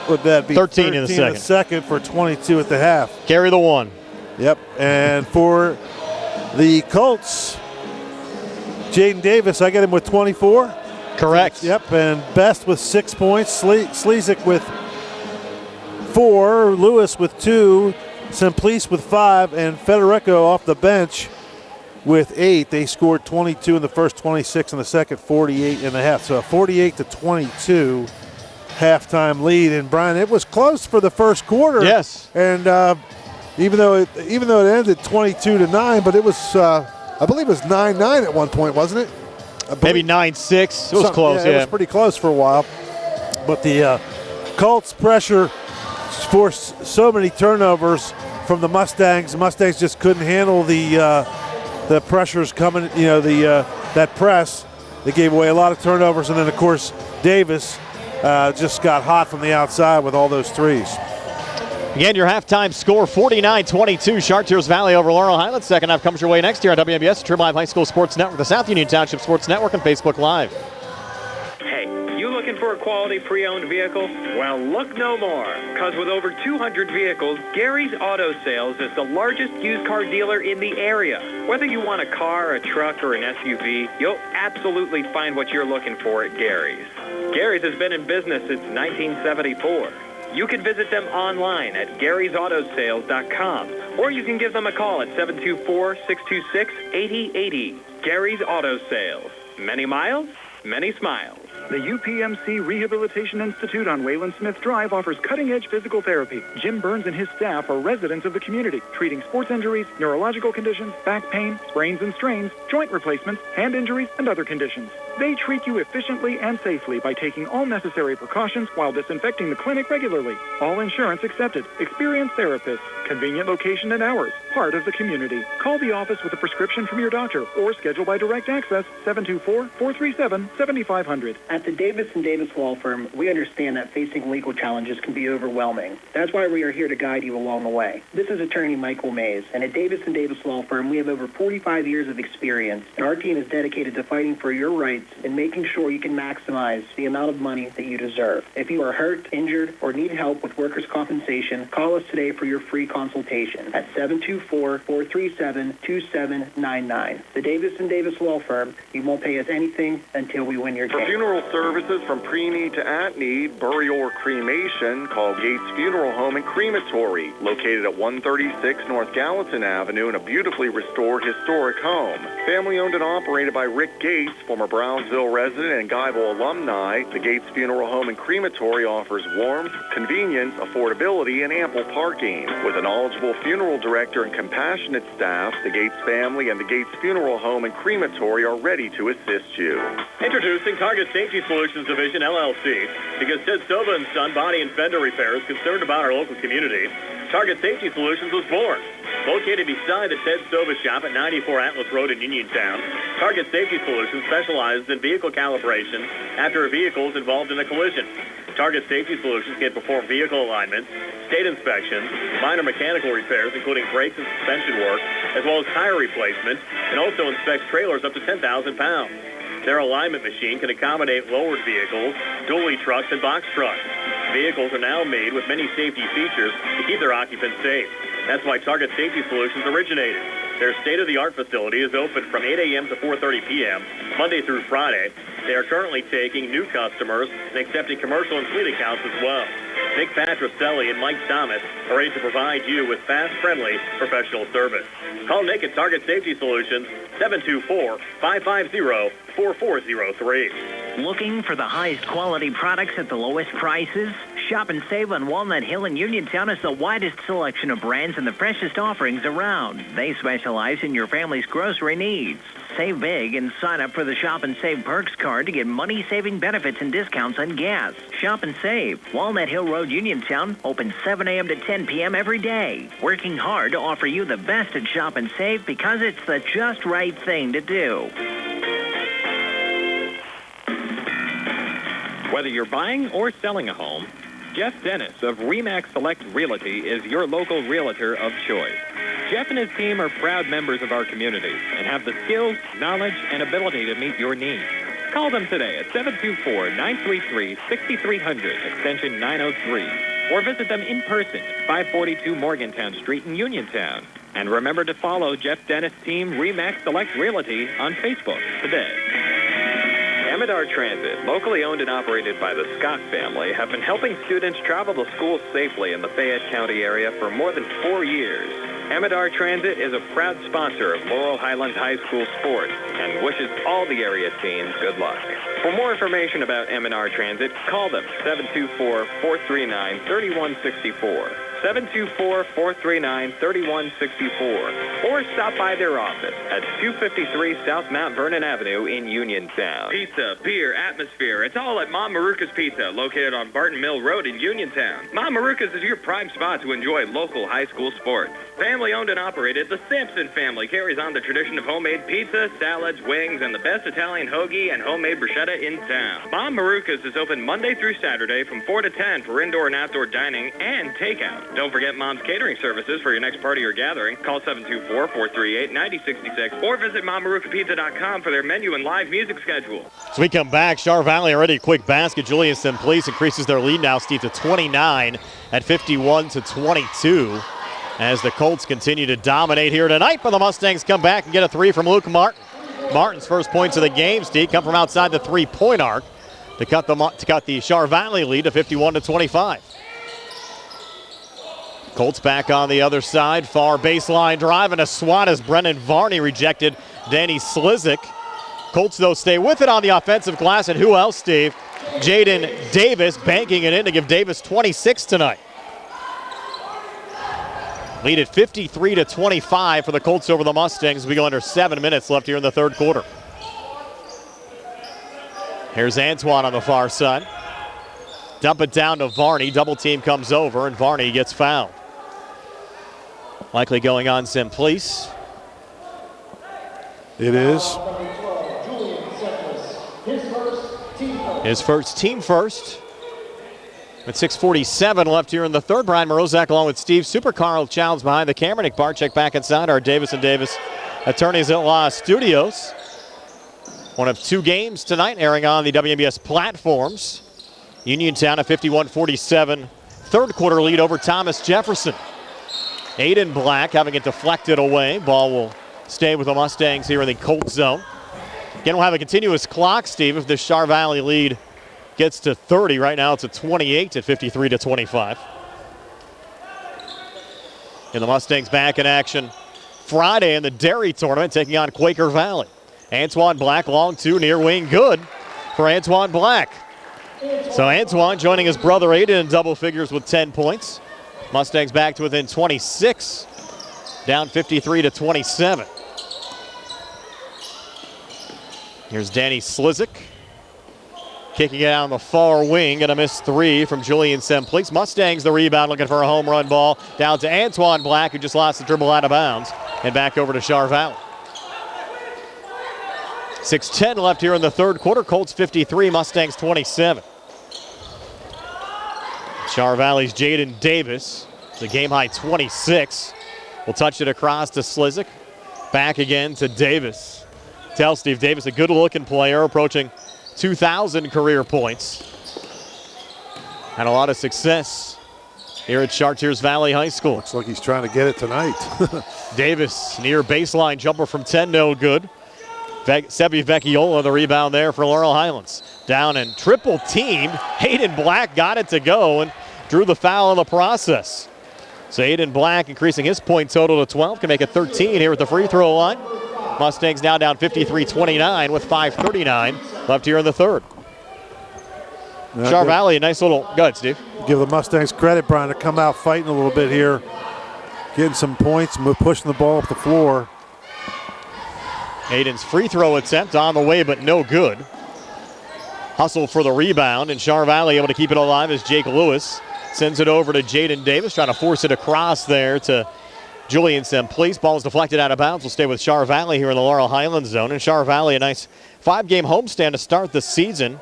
would that be 13 in the second for 22 at the half. Carry the 1. Yep, and for the Colts, Jaden Davis, I get him with 24. Correct. Yep, and Best with 6 points, Slezik with 4, Lewis with 2, Simplice with 5, and Federico off the bench with 8. They scored 22 in the first, 26 in the second, 48 in the half. So a 48-22 halftime lead. And Brian, it was close for the first quarter. Yes. And even though it ended 22-9, but it was I believe it was 9-9 at one point, wasn't it? Maybe 9-6. It was close. Yeah, it was pretty close for a while. But the Colts pressure forced so many turnovers from the Mustangs. The Mustangs just couldn't handle the pressures coming. That press. They gave away a lot of turnovers, and then of course Davis just got hot from the outside with all those threes. Again, your halftime score, 49-22, Chartiers Valley over Laurel Highlands. Second half comes your way next year on WMBS, Trib Live High School Sports Network, the South Union Township Sports Network, and Facebook Live. Hey, you looking for for a quality pre-owned vehicle? Well, look no more, because with over 200 vehicles, Gary's Auto Sales is the largest used car dealer in the area. Whether you want a car, a truck, or an SUV, you'll absolutely find what you're looking for at Gary's. Gary's has been in business since 1974. You can visit them online at Gary'sAutoSales.com, or you can give them a call at 724-626-8080. Gary's Auto Sales. Many miles, many smiles. The UPMC Rehabilitation Institute on Wayland Smith Drive offers cutting-edge physical therapy. Jim Burns and his staff are residents of the community, treating sports injuries, neurological conditions, back pain, sprains and strains, joint replacements, hand injuries, and other conditions. They treat you efficiently and safely by taking all necessary precautions while disinfecting the clinic regularly. All insurance accepted. Experienced therapists. Convenient location and hours. Part of the community. Call the office with a prescription from your doctor or schedule by direct access 724-437-7500. At the Davis & Davis Law Firm, we understand that facing legal challenges can be overwhelming. That's why we are here to guide you along the way. This is attorney Michael Mays, and at Davis & Davis Law Firm, we have over 45 years of experience, and our team is dedicated to fighting for your rights and making sure you can maximize the amount of money that you deserve. If you are hurt, injured, or need help with workers' compensation, call us today for your free consultation at 724-437-2799. The Davis & Davis Law Firm, you won't pay us anything until we win your case. For funeral services from pre-need to at-need, burial or cremation, call Gates Funeral Home and Crematory, located at 136 North Gallatin Avenue in a beautifully restored historic home. Family owned and operated by Rick Gates, former Brownsville resident and Guyville alumni, the Gates Funeral Home and Crematory offers warmth, convenience, affordability, and ample parking. With a knowledgeable funeral director and compassionate staff, the Gates family and the Gates Funeral Home and Crematory are ready to assist you. Introducing Target Safety Solutions Division, LLC. Because Ted Sova & Son Body and Fender Repair is concerned about our local community, Target Safety Solutions was born. Located beside the Ted Sova shop at 94 Atlas Road in Uniontown, Target Safety Solutions specializes in vehicle calibration after a vehicle is involved in a collision. Target Safety Solutions can perform vehicle alignments, state inspections, minor mechanical repairs, including brakes and suspension work, as well as tire replacement, and also inspects trailers up to 10,000 pounds. Their alignment machine can accommodate lowered vehicles, dually trucks, and box trucks. Vehicles are now made with many safety features to keep their occupants safe. That's why Target Safety Solutions originated. Their state-of-the-art facility is open from 8 a.m. to 4:30 p.m., Monday through Friday. They are currently taking new customers and accepting commercial and fleet accounts as well. Nick Patricelli and Mike Thomas are ready to provide you with fast, friendly, professional service. Call Nick at Target Safety Solutions, 724-550-4403. Looking for the highest quality products at the lowest prices? Shop and save on Walnut Hill and Uniontown has the widest selection of brands and the freshest offerings around. They specialize in your family's grocery needs. Save big and sign up for the Shop and Save Perks card to get money-saving benefits and discounts on gas. Shop and Save. Walnut Hill Road, Uniontown, open 7 a.m. to 10 p.m. every day. Working hard to offer you the best at Shop and Save because it's the just right thing to do. Whether you're buying or selling a home, Jeff Dennis of RE/MAX Select Realty is your local realtor of choice. Jeff and his team are proud members of our community and have the skills, knowledge, and ability to meet your needs. Call them today at 724-933-6300, extension 903, or visit them in person at 542 Morgantown Street in Uniontown. And remember to follow Jeff Dennis' team RE/MAX Select Realty on Facebook today. Amidar Transit, locally owned and operated by the Scott family, have been helping students travel to school safely in the Fayette County area for more than 4 years. Amidar Transit is a proud sponsor of Laurel Highlands High School sports and wishes all the area teams good luck. For more information about Amidar Transit, call them 724-439-3164. 724-439-3164, or stop by their office at 253 South Mount Vernon Avenue in Uniontown. Pizza, beer, atmosphere, it's all at Mom Maruka's Pizza, located on Barton Mill Road in Uniontown. Mom Maruka's is your prime spot to enjoy local high school sports. Family owned and operated, the Sampson family carries on the tradition of homemade pizza, salads, wings, and the best Italian hoagie and homemade bruschetta in town. Mom Maruka's is open Monday through Saturday from 4 to 10 for indoor and outdoor dining and takeout. Don't forget Mom's catering services for your next party or gathering. Call 724-438-9066 or visit MamaRucaPizza.com for their menu and live music schedule. So we come back. Char Valley already a quick basket. Julian Simplice increases their lead now, Steve, to 29 at 51-22 as the Colts continue to dominate here tonight. But the Mustangs come back and get a three from Luke Martin. Martin's first points of the game, Steve, come from outside the three-point arc to cut the Char Valley lead to 51-25. Colts back on the other side. Far baseline drive and a swat as Brennan Varney rejected Danny Slizik. Colts, though, stay with it on the offensive glass. And who else, Steve? Jaden Davis banking it in to give Davis 26 tonight. Lead at 53-25 for the Colts over the Mustangs. We go under 7 minutes left here in the third quarter. Here's Antoine on the far side. Dump it down to Varney. Double team comes over, and Varney gets fouled. Likely going on Simplice. It is. His first, team first. With 6:47 left here in the third, Brian Morozak along with Steve Super Carl Childs behind the camera. Nick Barczyk back inside our Davis & Davis Attorneys at Law studios. One of two games tonight airing on the WNBS platforms. Uniontown a 51-47 third quarter lead over Thomas Jefferson. Aiden Black having it deflected away. Ball will stay with the Mustangs here in the Colt zone. Again, we'll have a continuous clock, Steve, if this Char Valley lead gets to 30. Right now it's at 28 at 53-25. And the Mustangs back in action Friday in the Dairy Tournament, taking on Quaker Valley. Antoine Black, long two, near wing, good for Antoine Black. So Antoine joining his brother Aiden in double figures with 10 points. Mustangs back to within 26, down 53-27. Here's Danny Slizik. Kicking it out on the far wing, and a missed three from Julian Simplice. Mustangs the rebound, looking for a home run ball. Down to Antoine Black, who just lost the dribble out of bounds, and back over to Char Valley. 6:10 left here in the third quarter. Colts 53, Mustangs 27. Char Valley's Jaden Davis. It's a game-high 26. Will touch it across to Slizik. Back again to Davis. Tell Steve Davis, a good-looking player, approaching 2,000 career points. Had a lot of success here at Chartiers Valley High School. Looks like he's trying to get it tonight. Davis, near baseline jumper from 10, no good. Sebi Vecchiola, the rebound there for Laurel Highlands. Down and triple teamed. Hayden Black got it to go and drew the foul in the process. So Hayden Black increasing his point total to 12, can make it 13 here at the free throw line. Mustangs now down 53-29 with 5:39 left here in the third. Char Valley, a nice little, go ahead, Steve. Give the Mustangs credit, Brian, to come out fighting a little bit here, getting some points, pushing the ball up the floor. Hayden's free throw attempt on the way, but no good. Hustle for the rebound, and Char Valley able to keep it alive as Jake Lewis sends it over to Jaden Davis, trying to force it across there to Julian Simplice. Ball is deflected out of bounds. Will stay with Char Valley here in the Laurel Highlands zone. And Char Valley, a nice 5-game homestand to start the season.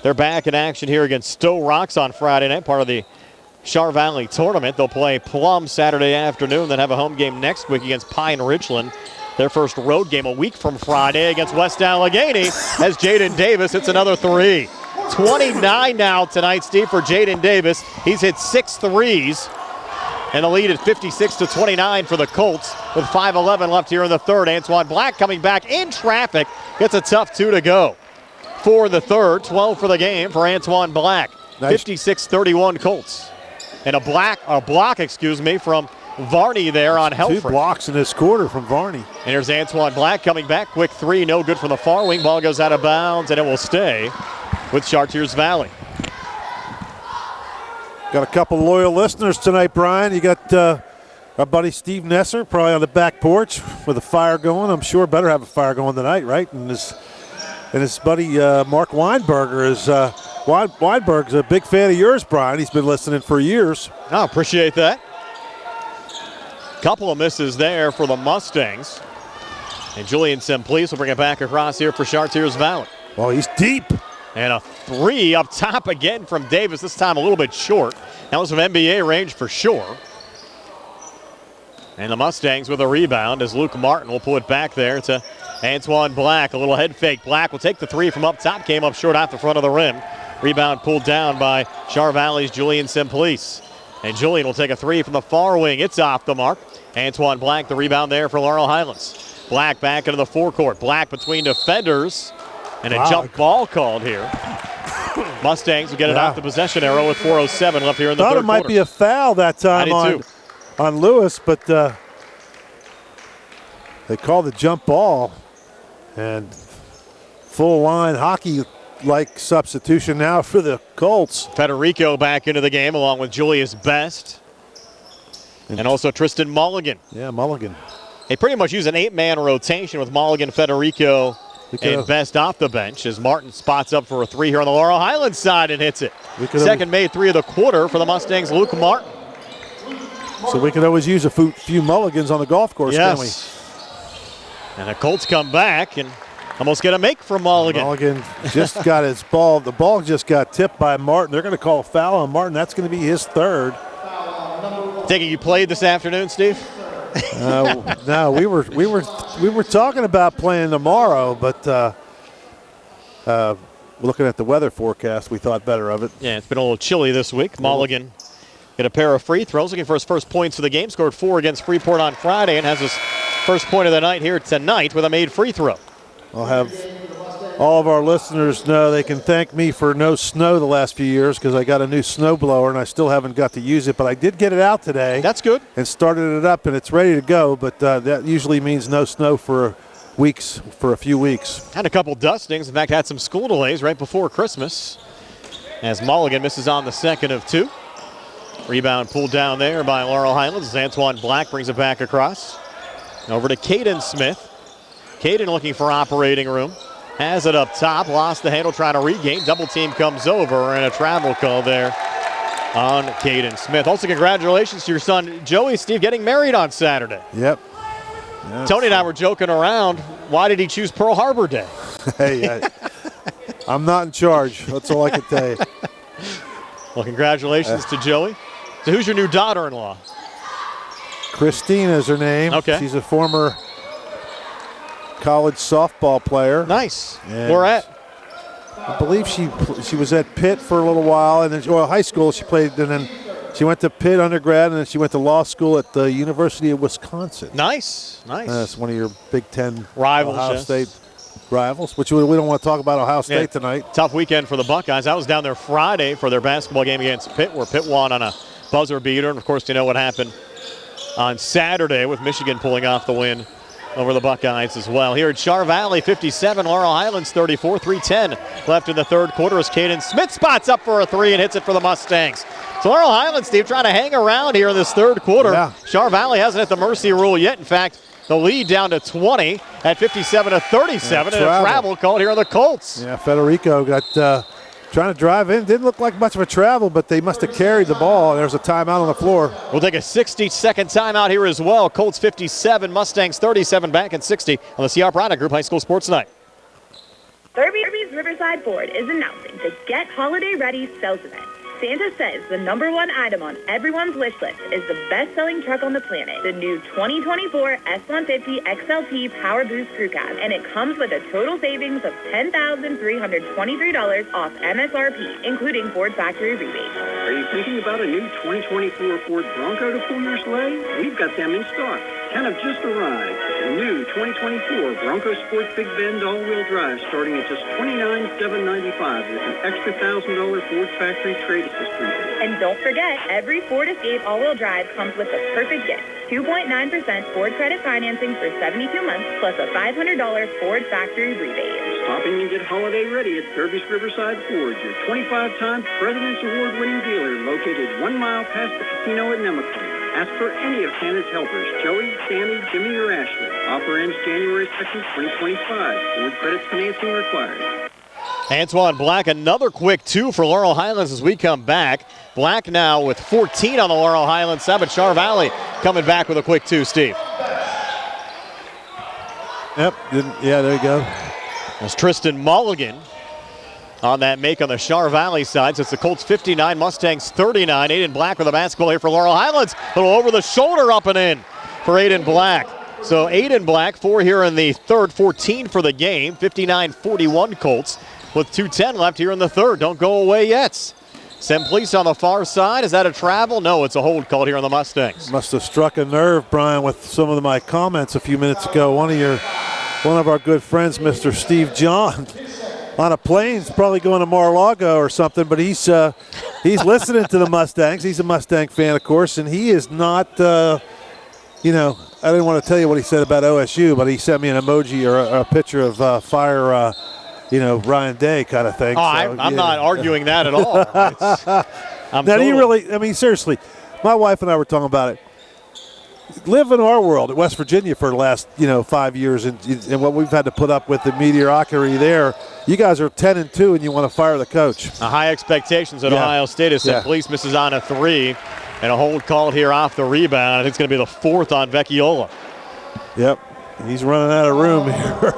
They're back in action here against Stowe Rocks on Friday night, part of the Char Valley tournament. They'll play Plum Saturday afternoon, then have a home game next week against Pine Ridgeland. Their first road game a week from Friday against West Allegheny as Jaden Davis hits another three. 29 now tonight, Steve, for Jaden Davis. He's hit 6 threes. And the lead is 56-29 for the Colts with 5:11 left here in the third. Antoine Black coming back in traffic. Gets a tough 2 to go. 4 in the third, 12 for the game for Antoine Black. Nice. 56-31 Colts. And a block, from Varney there on Helfrich. 2 blocks in this quarter from Varney. And here's Antoine Black coming back. Quick 3, no good from the far wing. Ball goes out of bounds, and it will stay with Chartiers Valley. Got a couple loyal listeners tonight, Brian. You got our buddy Steve Nesser probably on the back porch with a fire going. I'm sure better have a fire going tonight, right? And his buddy Mark Weinberger is Weinberg's a big fan of yours, Brian. He's been listening for years. I appreciate that. Couple of misses there for the Mustangs. And Julian Simplice will bring it back across here for Chartiers Valley. Well, he's deep. And a three up top again from Davis, this time a little bit short. That was from NBA range for sure. And the Mustangs with a rebound as Luke Martin will pull it back there to Antoine Black. A little head fake. Black will take the three from up top. Came up short off the front of the rim. Rebound pulled down by Char Valley's Julian Simplice. And Julian will take a three from the far wing. It's off the mark. Antoine Black, the rebound there for Laurel Highlands. Black back into the forecourt. Black between defenders. And a jump ball called here. Mustangs will get it off the possession arrow with 4:07 left here in the third quarter. Thought it might be a foul that time on Lewis, but they called the jump ball. And full line hockey-like substitution now for the Colts. Federico back into the game along with Julius Best. And also Tristan Mulligan. Yeah, Mulligan. They pretty much use an 8-man rotation with Mulligan, Federico, and Best off the bench as Martin spots up for a three here on the Laurel Highlands side and hits it. Second made three of the quarter for the Mustangs, Luke Martin. So we could always use a few mulligans on the golf course, can't we? And the Colts come back and almost get a make from Mulligan. Mulligan just got his ball. The ball just got tipped by Martin. They're going to call a foul on Martin. That's going to be his third. Taking you played this afternoon, Steve? No, we were talking about playing tomorrow, but looking at the weather forecast, we thought better of it. Yeah, it's been a little chilly this week. Mulligan get a pair of free throws, looking for his first points of the game. Scored 4 against Freeport on Friday and has his first point of the night here tonight with a made free throw. I'll have all of our listeners know they can thank me for no snow the last few years because I got a new snow blower and I still haven't got to use it, but I did get it out today. That's good. And started it up and it's ready to go, but that usually means no snow for a few weeks. Had a couple dustings. In fact, had some school delays right before Christmas as Mulligan misses on the second of two. Rebound pulled down there by Laurel Highlands as Antoine Black brings it back across. Over to Caden Smith. Caden looking for operating room. Has it up top. Lost the handle trying to regain. Double team comes over and a travel call there on Caden Smith. Also, congratulations to your son, Joey, Steve, getting married on Saturday. Yep. Tony and I were joking around. Why did he choose Pearl Harbor Day? Hey, I'm not in charge. That's all I can tell you. Well, congratulations to Joey. So who's your new daughter-in-law? Christina is her name. Okay. She's a former college softball player. Nice. And where at? I believe she was at Pitt for a little while, and then high school she played, and then she went to Pitt undergrad, and then she went to law school at the University of Wisconsin. Nice. That's one of your Big Ten rivals, Ohio State rivals, which we don't want to talk about Ohio State tonight. Tough weekend for the Buckeyes. I was down there Friday for their basketball game against Pitt, where Pitt won on a buzzer beater, and of course you know what happened on Saturday with Michigan pulling off the win over the Buckeyes as well. Here at Char Valley, 57, Laurel Highlands 34, 3:10 left in the third quarter as Caden Smith spots up for a three and hits it for the Mustangs. So Laurel Highlands, Steve, trying to hang around here in this third quarter. Yeah. Char Valley hasn't hit the mercy rule yet. In fact, the lead down to 20 at 57-37, and a travel called here on the Colts. Yeah, Federico got trying to drive in. Didn't look like much of a travel, but they must have carried the ball. There's a timeout on the floor. We'll take a 60-second timeout here as well. Colts 57, Mustangs 37, back at 60 on the CR Product Group High School Sports Night. Derby's Riverside Ford is announcing the Get Holiday Ready sales event. Santa says the #1 item on everyone's wish list is the best-selling truck on the planet, the new 2024 F-150 XLT Power Boost Crew Cab, and it comes with a total savings of $10,323 off MSRP, including Ford factory rebates. Are you thinking about a new 2024 Ford Bronco to pull your sleigh? We've got them in stock. 10 have just arrived. The new 2024 Bronco Sport Big Bend all-wheel drive starting at just $29,795 with an extra $1,000 Ford factory trade assistance. And don't forget, every Ford Escape all-wheel drive comes with the perfect gift. 2.9% Ford credit financing for 72 months plus a $500 Ford factory rebate. Stop in and get holiday ready at Derby's Riverside Ford, your 25-time President's Award-winning dealer located 1 mile past the casino at Nemacolin. Ask for any of Santa's helpers, Joey, Sammy, Jimmy, or Ashley. Offer ends January 2nd, 2025. Ford credit financing required. Antoine Black, another quick two for Laurel Highlands as we come back. Black now with 14 on the Laurel Highlands side, but Char Valley coming back with a quick two, Steve. Yep, yeah, there you go. As Tristan Mulligan on that make on the Char Valley side. So it's the Colts 59, Mustangs 39. Aiden Black with a basketball here for Laurel Highlands. A little over the shoulder, up and in for Aiden Black. So Aiden Black, 4 here in the third, 14 for the game. 59-41 Colts with 2:10 left here in the third. Don't go away yet. Semplice on the far side. Is that a travel? No, it's a hold called here on the Mustangs. Must have struck a nerve, Brian, with some of my comments a few minutes ago. One of our good friends, Mr. Steve John, on a plane, is probably going to Mar-a-Lago or something, but he's listening to the Mustangs. He's a Mustang fan, of course, and he is not, I didn't want to tell you what he said about OSU, but he sent me an emoji or a picture of fire, Ryan Day kind of thing. Oh, I'm not arguing that at all. Seriously, my wife and I were talking about it. Live in our world at West Virginia for the last 5 years, and what we've had to put up with the mediocrity there. You guys are 10-2, and you want to fire the coach. High expectations at Ohio State as Semplice misses on a 3, and a hold called here off the rebound. I think it's going to be the 4th on Vecchiola. Yep, he's running out of room here.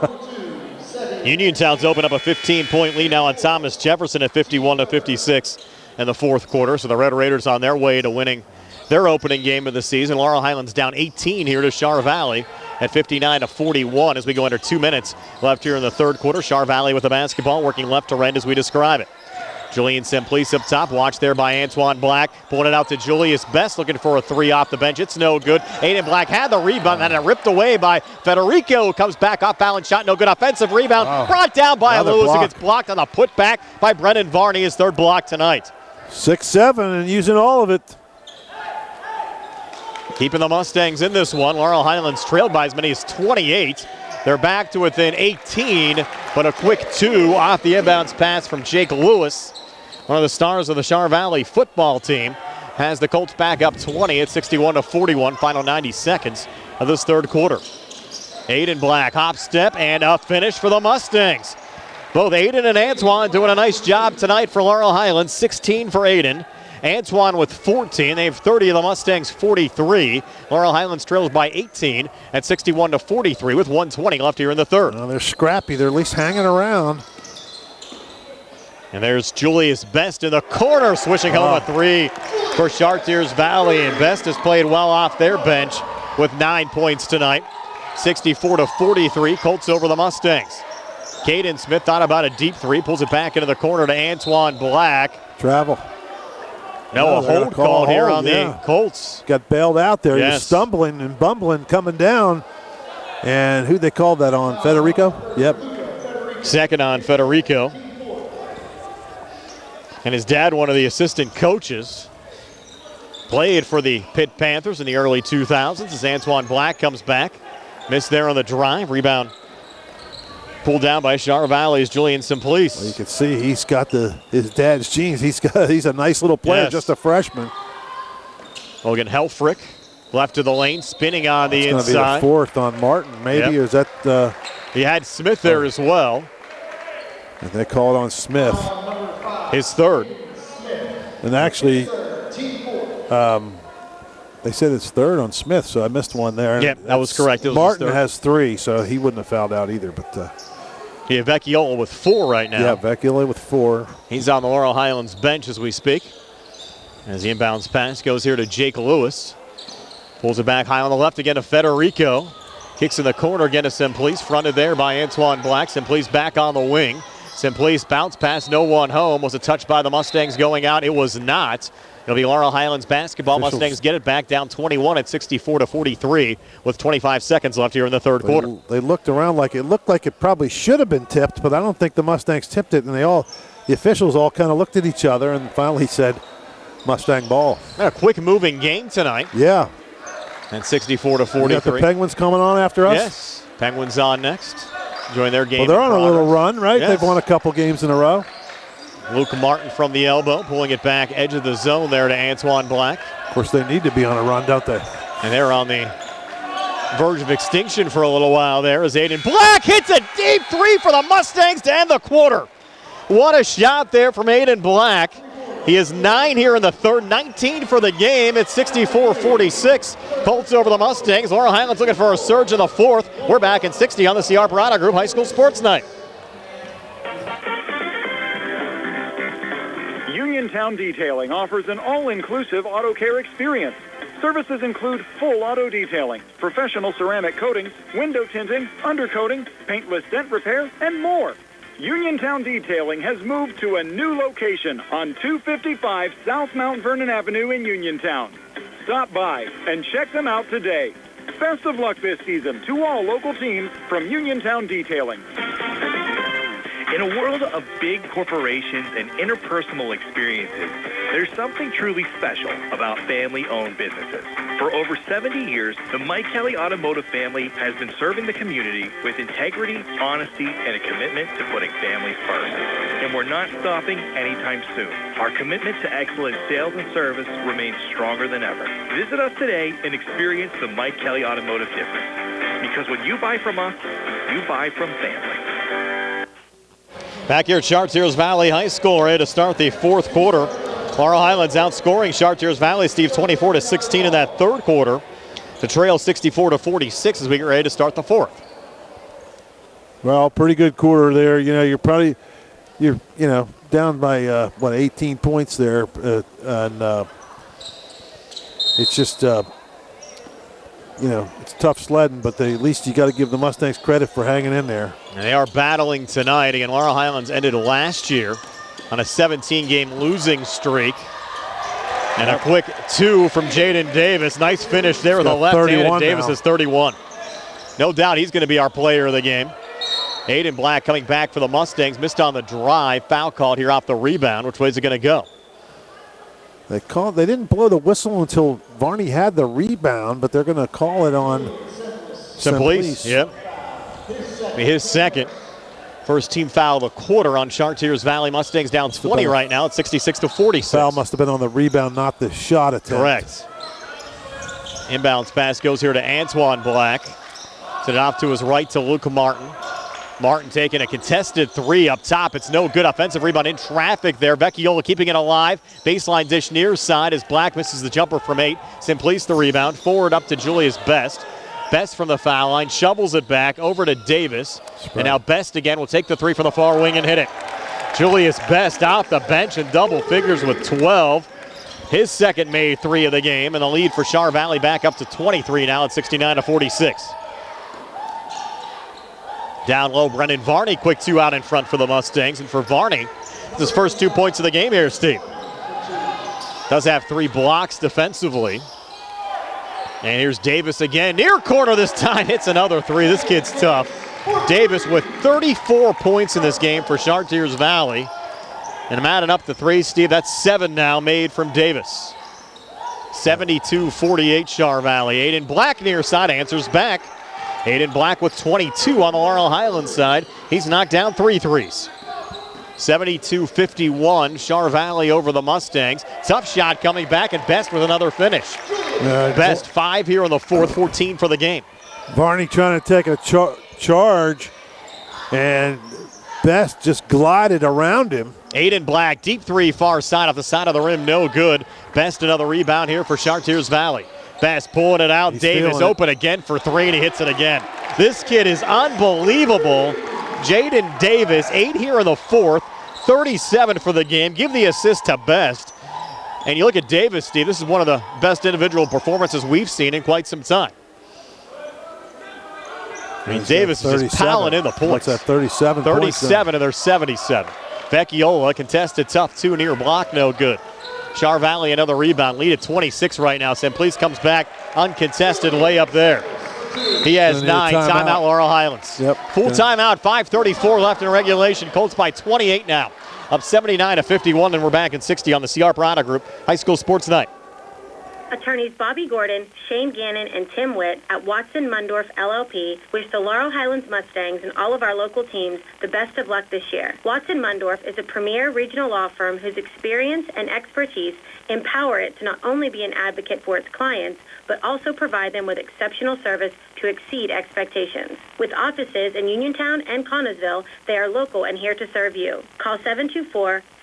Uniontown's opened up a 15-point lead now on Thomas Jefferson at 51-56 in the fourth quarter. So the Red Raiders on their way to winning their opening game of the season. Laurel Highlands down 18 here to Char Valley at 59-41 as we go under 2 minutes left here in the third quarter. Char Valley with the basketball, working left to right as we describe it. Julian Semplice up top, watched there by Antoine Black, pulling it out to Julius Best, looking for a 3 off the bench. It's no good. Aiden Black had the rebound, and it ripped away by Federico, who comes back off balance shot, no good. Offensive rebound, brought down by Lewis, who gets blocked on the putback by Brennan Varney, his third block tonight. 6-7 and using all of it. Keeping the Mustangs in this one. Laurel Highlands trailed by as many as 28. They're back to within 18, but a quick 2 off the inbounds pass from Jake Lewis. One of the stars of the Char Valley football team has the Colts back up 20 at 61-41, final 90 seconds of this third quarter. Aiden Black, hop step, and a finish for the Mustangs. Both Aiden and Antoine doing a nice job tonight for Laurel Highlands. 16 for Aiden. Antoine with 14. They have 30 of the Mustangs 43. Laurel Highlands trails by 18 at 61-43 with 1:20 left here in the third. Well, they're scrappy. They're at least hanging around. And there's Julius Best in the corner, swishing home a 3 for Chartiers Valley. And Best has played well off their bench with 9 points tonight. 64-43, Colts over the Mustangs. Caden Smith thought about a deep 3, pulls it back into the corner to Antoine Black. Travel. No, a hold call here on the Colts. Got bailed out there. He was stumbling and bumbling coming down. And who'd they call that on? Federico? Yep. Second on Federico. And his dad, one of the assistant coaches, played for the Pitt Panthers in the early 2000s as Antoine Black comes back. Missed there on the drive. Rebound pulled down by Char Valley's Julian Semplice. Well, you can see he's got his dad's genes. He's a nice little player, just a freshman. Logan Helfrich left to the lane, spinning on the inside. It's going to be the 4th on Martin, maybe. Or is that? He had Smith there as well. And they called on Smith. His third. And actually, they said it's 3rd on Smith, so I missed one there. Yeah, that was correct. Martin has 3, so he wouldn't have fouled out either. But Vecchiola with 4 right now. Yeah, Vecchiola with 4. He's on the Laurel Highlands bench as we speak. As the inbounds pass goes here to Jake Lewis. Pulls it back high on the left again to Federico. Kicks in the corner again to Semplice. Fronted there by Antoine Black. Semplice back on the wing. Semplice bounce pass, no one home. Was it touched by the Mustangs going out? It was not. It'll be Laurel Highlands basketball. Mustangs get it back down 21 at 64-43 with 25 seconds left here in the third quarter. They looked around like it probably should have been tipped, but I don't think the Mustangs tipped it, and the officials all kind of looked at each other and finally said Mustang ball. A quick moving game tonight. Yeah. And 64-43. You got the Penguins coming on after us? Yes. Penguins on next. Join their game. Well, they're on a little run, right? Yes. They've won a couple games in a row. Luke Martin from the elbow, pulling it back, edge of the zone there to Antoine Black. Of course, they need to be on a run, don't they? And they're on the verge of extinction for a little while there as Aiden Black hits a deep 3 for the Mustangs to end the quarter. What a shot there from Aiden Black. He is 9 here in the third, 19 for the game. It's 64-46. Colts over the Mustangs. Laurel Highlands looking for a surge in the fourth. We're back in 60 on the CR Parada Group High School Sports Night. Uniontown Detailing offers an all-inclusive auto care experience. Services include full auto detailing, professional ceramic coatings, window tinting, undercoating, paintless dent repair, and more. Uniontown Detailing has moved to a new location on 255 South Mount Vernon Avenue in Uniontown. Stop by and check them out today. Best of luck this season to all local teams from Uniontown Detailing. In a world of big corporations and interpersonal experiences, there's something truly special about family-owned businesses. For over 70 years, the Mike Kelly Automotive family has been serving the community with integrity, honesty, and a commitment to putting families first. And we're not stopping anytime soon. Our commitment to excellent sales and service remains stronger than ever. Visit us today and experience the Mike Kelly Automotive difference. Because when you buy from us, you buy from family. Back here at Chartiers Valley High School, ready to start the fourth quarter. Laurel Highlands outscoring Chartiers Valley, Steve, 24-16 in that third quarter. To trail 64-46 as we get ready to start the fourth. Well, pretty good quarter there. You know, you're down by 18 points there, and it's just it's tough sledding, but at least you got to give the Mustangs credit for hanging in there. And they are battling tonight. Again, Laurel Highlands ended last year on a 17-game losing streak. And a quick two from Jaden Davis. Nice finish there with the left hand, and Davis is 31. No doubt he's going to be our player of the game. Aiden Black coming back for the Mustangs. Missed on the drive. Foul called here off the rebound. Which way is it going to go? They didn't blow the whistle until Varney had the rebound, but they're going to call it on Simplice. Yep. His second. First team foul of the quarter on Chartiers Valley. Mustangs down 20 right now at 66-46. Foul must have been on the rebound, not the shot attempt. Correct. Inbounds pass goes here to Antoine Black. Sent it off to his right to Luke Martin. Martin taking a contested three up top. It's no good. Offensive rebound in traffic there. Vecchiola keeping it alive. Baseline dish near side as Black misses the jumper from 8. Simplice the rebound. Forward up to Julius Best. Best from the foul line. Shovels it back over to Davis. And now Best again will take the three from the far wing and hit it. Julius Best off the bench in double figures with 12. His second made three of the game. And the lead for Char Valley back up to 23 now at 69-46. Down low, Brendan Varney, quick two out in front for the Mustangs. And for Varney, it's his first 2 points of the game here, Steve. Does have 3 blocks defensively. And here's Davis again. Near corner this time, hits another three. This kid's tough. Davis with 34 points in this game for Chartiers Valley. And I'm adding up the three, Steve. That's 7 now made from Davis. 72-48 Char Valley. Aiden Black near side answers back. Aiden Black with 22 on the Laurel Highlands side. He's knocked down 3 threes. 72-51, Char Valley over the Mustangs. Tough shot coming back, and Best with another finish. Best 5 here in the fourth, 14 for the game. Varney trying to take a charge, and Best just glided around him. Aiden Black, deep three, far side off the side of the rim, no good. Best another rebound here for Chartiers Valley. Best pulling it out. Davis open again for 3, and he hits it again. This kid is unbelievable. Jaden Davis, 8 here in the fourth, 37 for the game. Give the assist to Best. And you look at Davis, Steve, this is one of the best individual performances we've seen in quite some time. I mean, Davis is just piling in the points. What's that, 37 points? 37, and they're 77. Vecchiola contested tough 2 near block, no good. Char Valley another rebound, lead at 26 right now. Simplice comes back, uncontested layup there. He has 9, timeout Laurel Highlands. Yep. Full timeout, 5:34 left in regulation. Colts by 28 now, up 79-51, and we're back in 60 on the CR Prada Group High School Sports Night. Attorneys Bobby Gordon, Shane Gannon, and Tim Witt at Watson Mundorff LLP wish the Laurel Highlands Mustangs and all of our local teams the best of luck this year. Watson Mundorff is a premier regional law firm whose experience and expertise empower it to not only be an advocate for its clients, but also provide them with exceptional service to exceed expectations. With offices in Uniontown and Connellsville, they are local and here to serve you. Call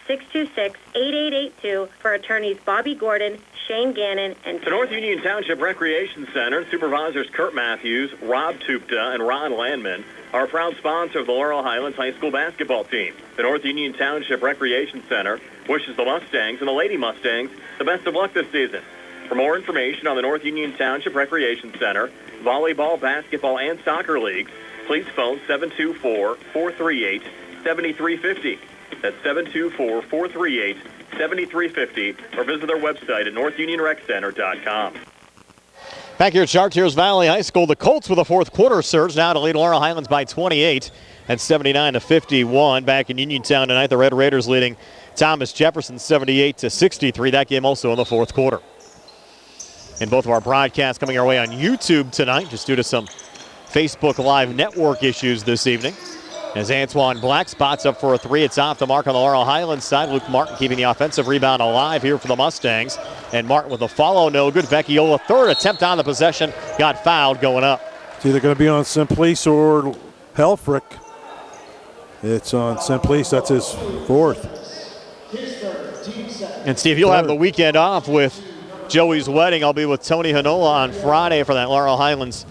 626-8882 for attorneys Bobby Gordon, Shane Gannon, and The North Union Township Recreation Center, supervisors Kurt Matthews, Rob Tupta, and Ron Landman are a proud sponsor of the Laurel Highlands High School basketball team. The North Union Township Recreation Center wishes the Mustangs and the Lady Mustangs the best of luck this season. For more information on the North Union Township Recreation Center, volleyball, basketball, and soccer leagues, please phone 724-438-7350. That's 724-438-7350, or visit their website at northunionreccenter.com. Back here at Chartiers Valley High School, the Colts with a fourth quarter surge now to lead Laurel Highlands by 28 at 79-51. Back in Uniontown tonight, the Red Raiders leading Thomas Jefferson 78-63. That game also in the fourth quarter. And both of our broadcasts coming our way on YouTube tonight, just due to some Facebook Live network issues this evening. As Antoine Black spots up for a three, it's off the mark on the Laurel Highlands side. Luke Martin keeping the offensive rebound alive here for the Mustangs. And Martin with a follow, no good. Vecchiola, third attempt on the possession, got fouled going up. It's either going to be on Simplice or Helfrich. It's on Simplice, that's his fourth. And Steve, you'll have the weekend off with Joey's wedding. I'll be with Tony Hanola on Friday for that Laurel Highlands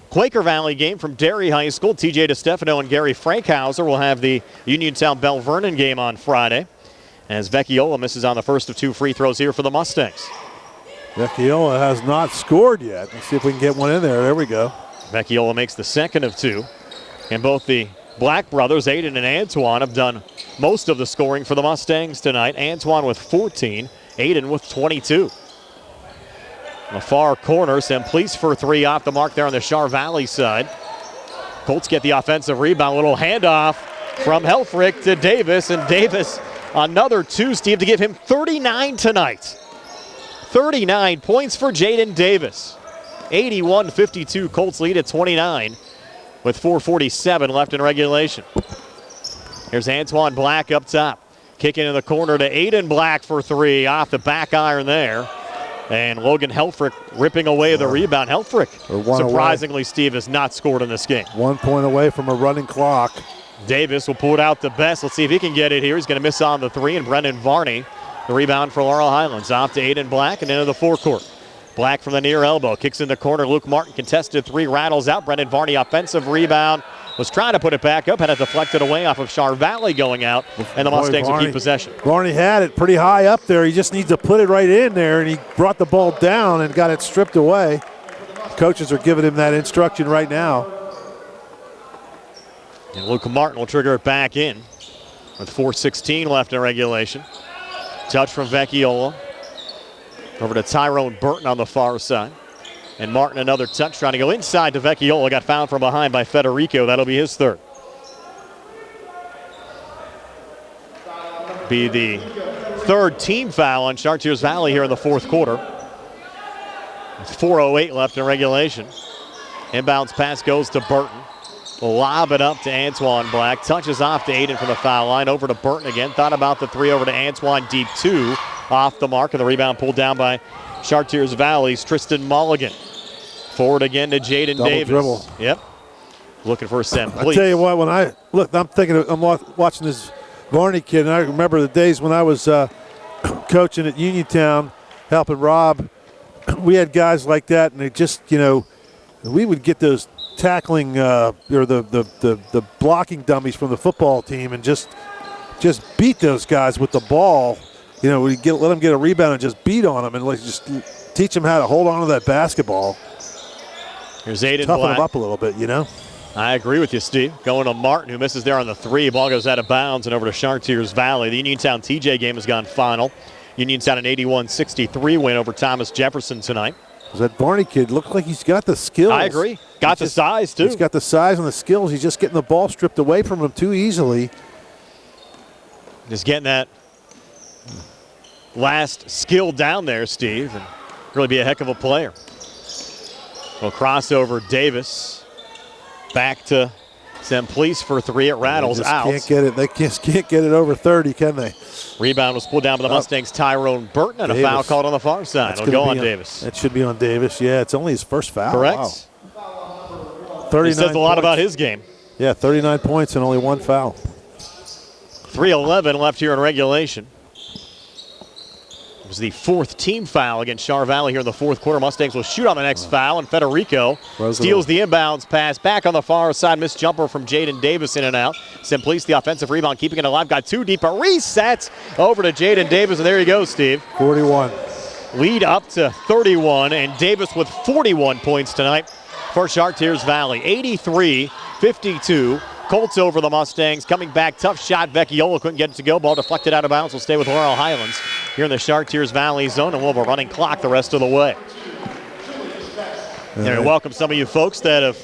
Quaker Valley game from Derry High School. TJ DeStefano and Gary Frankhauser will have the Uniontown Bell Vernon game on Friday, as Vecchiola misses on the first of two free throws here for the Mustangs. Vecchiola has not scored yet. Let's see if we can get one in there. There we go. Vecchiola makes the second of two. And both the Black brothers, Aiden and Antoine, have done most of the scoring for the Mustangs tonight. Antoine with 14, Aiden with 22. In the far corner, Simplice for three off the mark there on the Char Valley side. Colts get the offensive rebound. Little handoff from Helfrich to Davis, and Davis another two, Steve, to give him 39 tonight. 39 points for Jaden Davis. 81-52, Colts lead at 29 with 4:47 left in regulation. Here's Antoine Black up top. Kicking in the corner to Aiden Black for three. Off the back iron there. And Logan Helfrich ripping away the rebound. Helfrich, surprisingly, Steve, has not scored in this game. 1 point away from a running clock. Davis will pull it out the best. Let's see if he can get it here. He's going to miss on the three, and Brendan Varney, the rebound for Laurel Highlands. Off to Aiden Black and into the forecourt. Black from the near elbow. Kicks in the corner. Luke Martin contested three, rattles out. Brendan Varney offensive rebound. Was trying to put it back up, had it deflected away off of Char Valley going out, and the Mustangs will keep possession. Varney had it pretty high up there. He just needs to put it right in there, and he brought the ball down and got it stripped away. Coaches are giving him that instruction right now. And Luke Martin will trigger it back in with 4:16 left in regulation. Touch from Vecchiola. Over to Tyrone Burton on the far side. And Martin another touch, trying to go inside to Vecchiola. Got fouled from behind by Federico. That'll be his third. Be the third team foul on Chartiers Valley here in the fourth quarter. 4:08 left in regulation. Inbounds pass goes to Burton. Lob it up to Antoine Black. Touches off to Aiden from the foul line. Over to Burton again. Thought about the three, over to Antoine. Deep two. Off the mark, and the rebound pulled down by Chartiers Valley's Tristan Mulligan. Forward again to Jaden Davis. Dribble. Yep. Looking for Simplice. I tell you what, when I look, I'm watching this Varney kid, and I remember the days when I was coaching at Uniontown, helping Rob. We had guys like that, and they just, we would get those tackling or the blocking dummies from the football team, and just beat those guys with the ball. We let them get a rebound and just beat on them, and just teach them how to hold on to that basketball. Here's Aiden Toughen Black. them up a little bit, I agree with you, Steve. Going to Martin, who misses there on the three. Ball goes out of bounds and over to Chartiers Valley. The Uniontown TJ game has gone final. Uniontown an 81-63 win over Thomas Jefferson tonight. That Varney kid looks like he's got the skills. I agree. Got the size, too. He's got the size and the skills. He's just getting the ball stripped away from him too easily. Just getting that last skill down there, Steve, and really be a heck of a player. Well, crossover Davis back to Simplice for three. It rattles out. Can't get it. They just can't get it over 30, can they? Rebound was pulled down by the Mustangs' Tyrone Burton, and Davis. A foul called on the far side. It'll go on Davis. That should be on Davis. Yeah, it's only his first foul. Correct. Wow. 39 he says a lot about his game. Yeah, 39 points and only one foul. 3:11 left here in regulation. It was the 4th team foul against Char Valley here in the 4th quarter. Mustangs will shoot on the next foul, and Federico steals the inbounds pass. Back on the far side, missed jumper from Jaden Davis in and out. Simplice, the offensive rebound, keeping it alive. Got 2 deep, but resets over to Jaden Davis, and there you go, Steve. 41. Lead up to 31, and Davis with 41 points tonight for Chartiers Valley. 83-52. Colts over the Mustangs. Coming back, tough shot. Vecchiola couldn't get it to go. Ball deflected out of bounds. Will stay with Laurel Highlands here in the Chartiers Valley zone, and we'll have a running clock the rest of the way. And we welcome some of you folks that have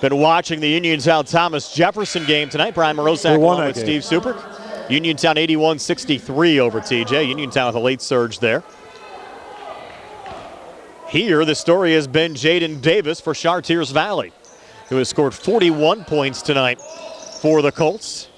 been watching the Uniontown Thomas Jefferson game tonight. Brian Morozak along with Steve Supert. Uniontown 81-63 over TJ. Uniontown with a late surge there. Here, the story has been Jaden Davis for Chartiers Valley, who has scored 41 points tonight for the Colts.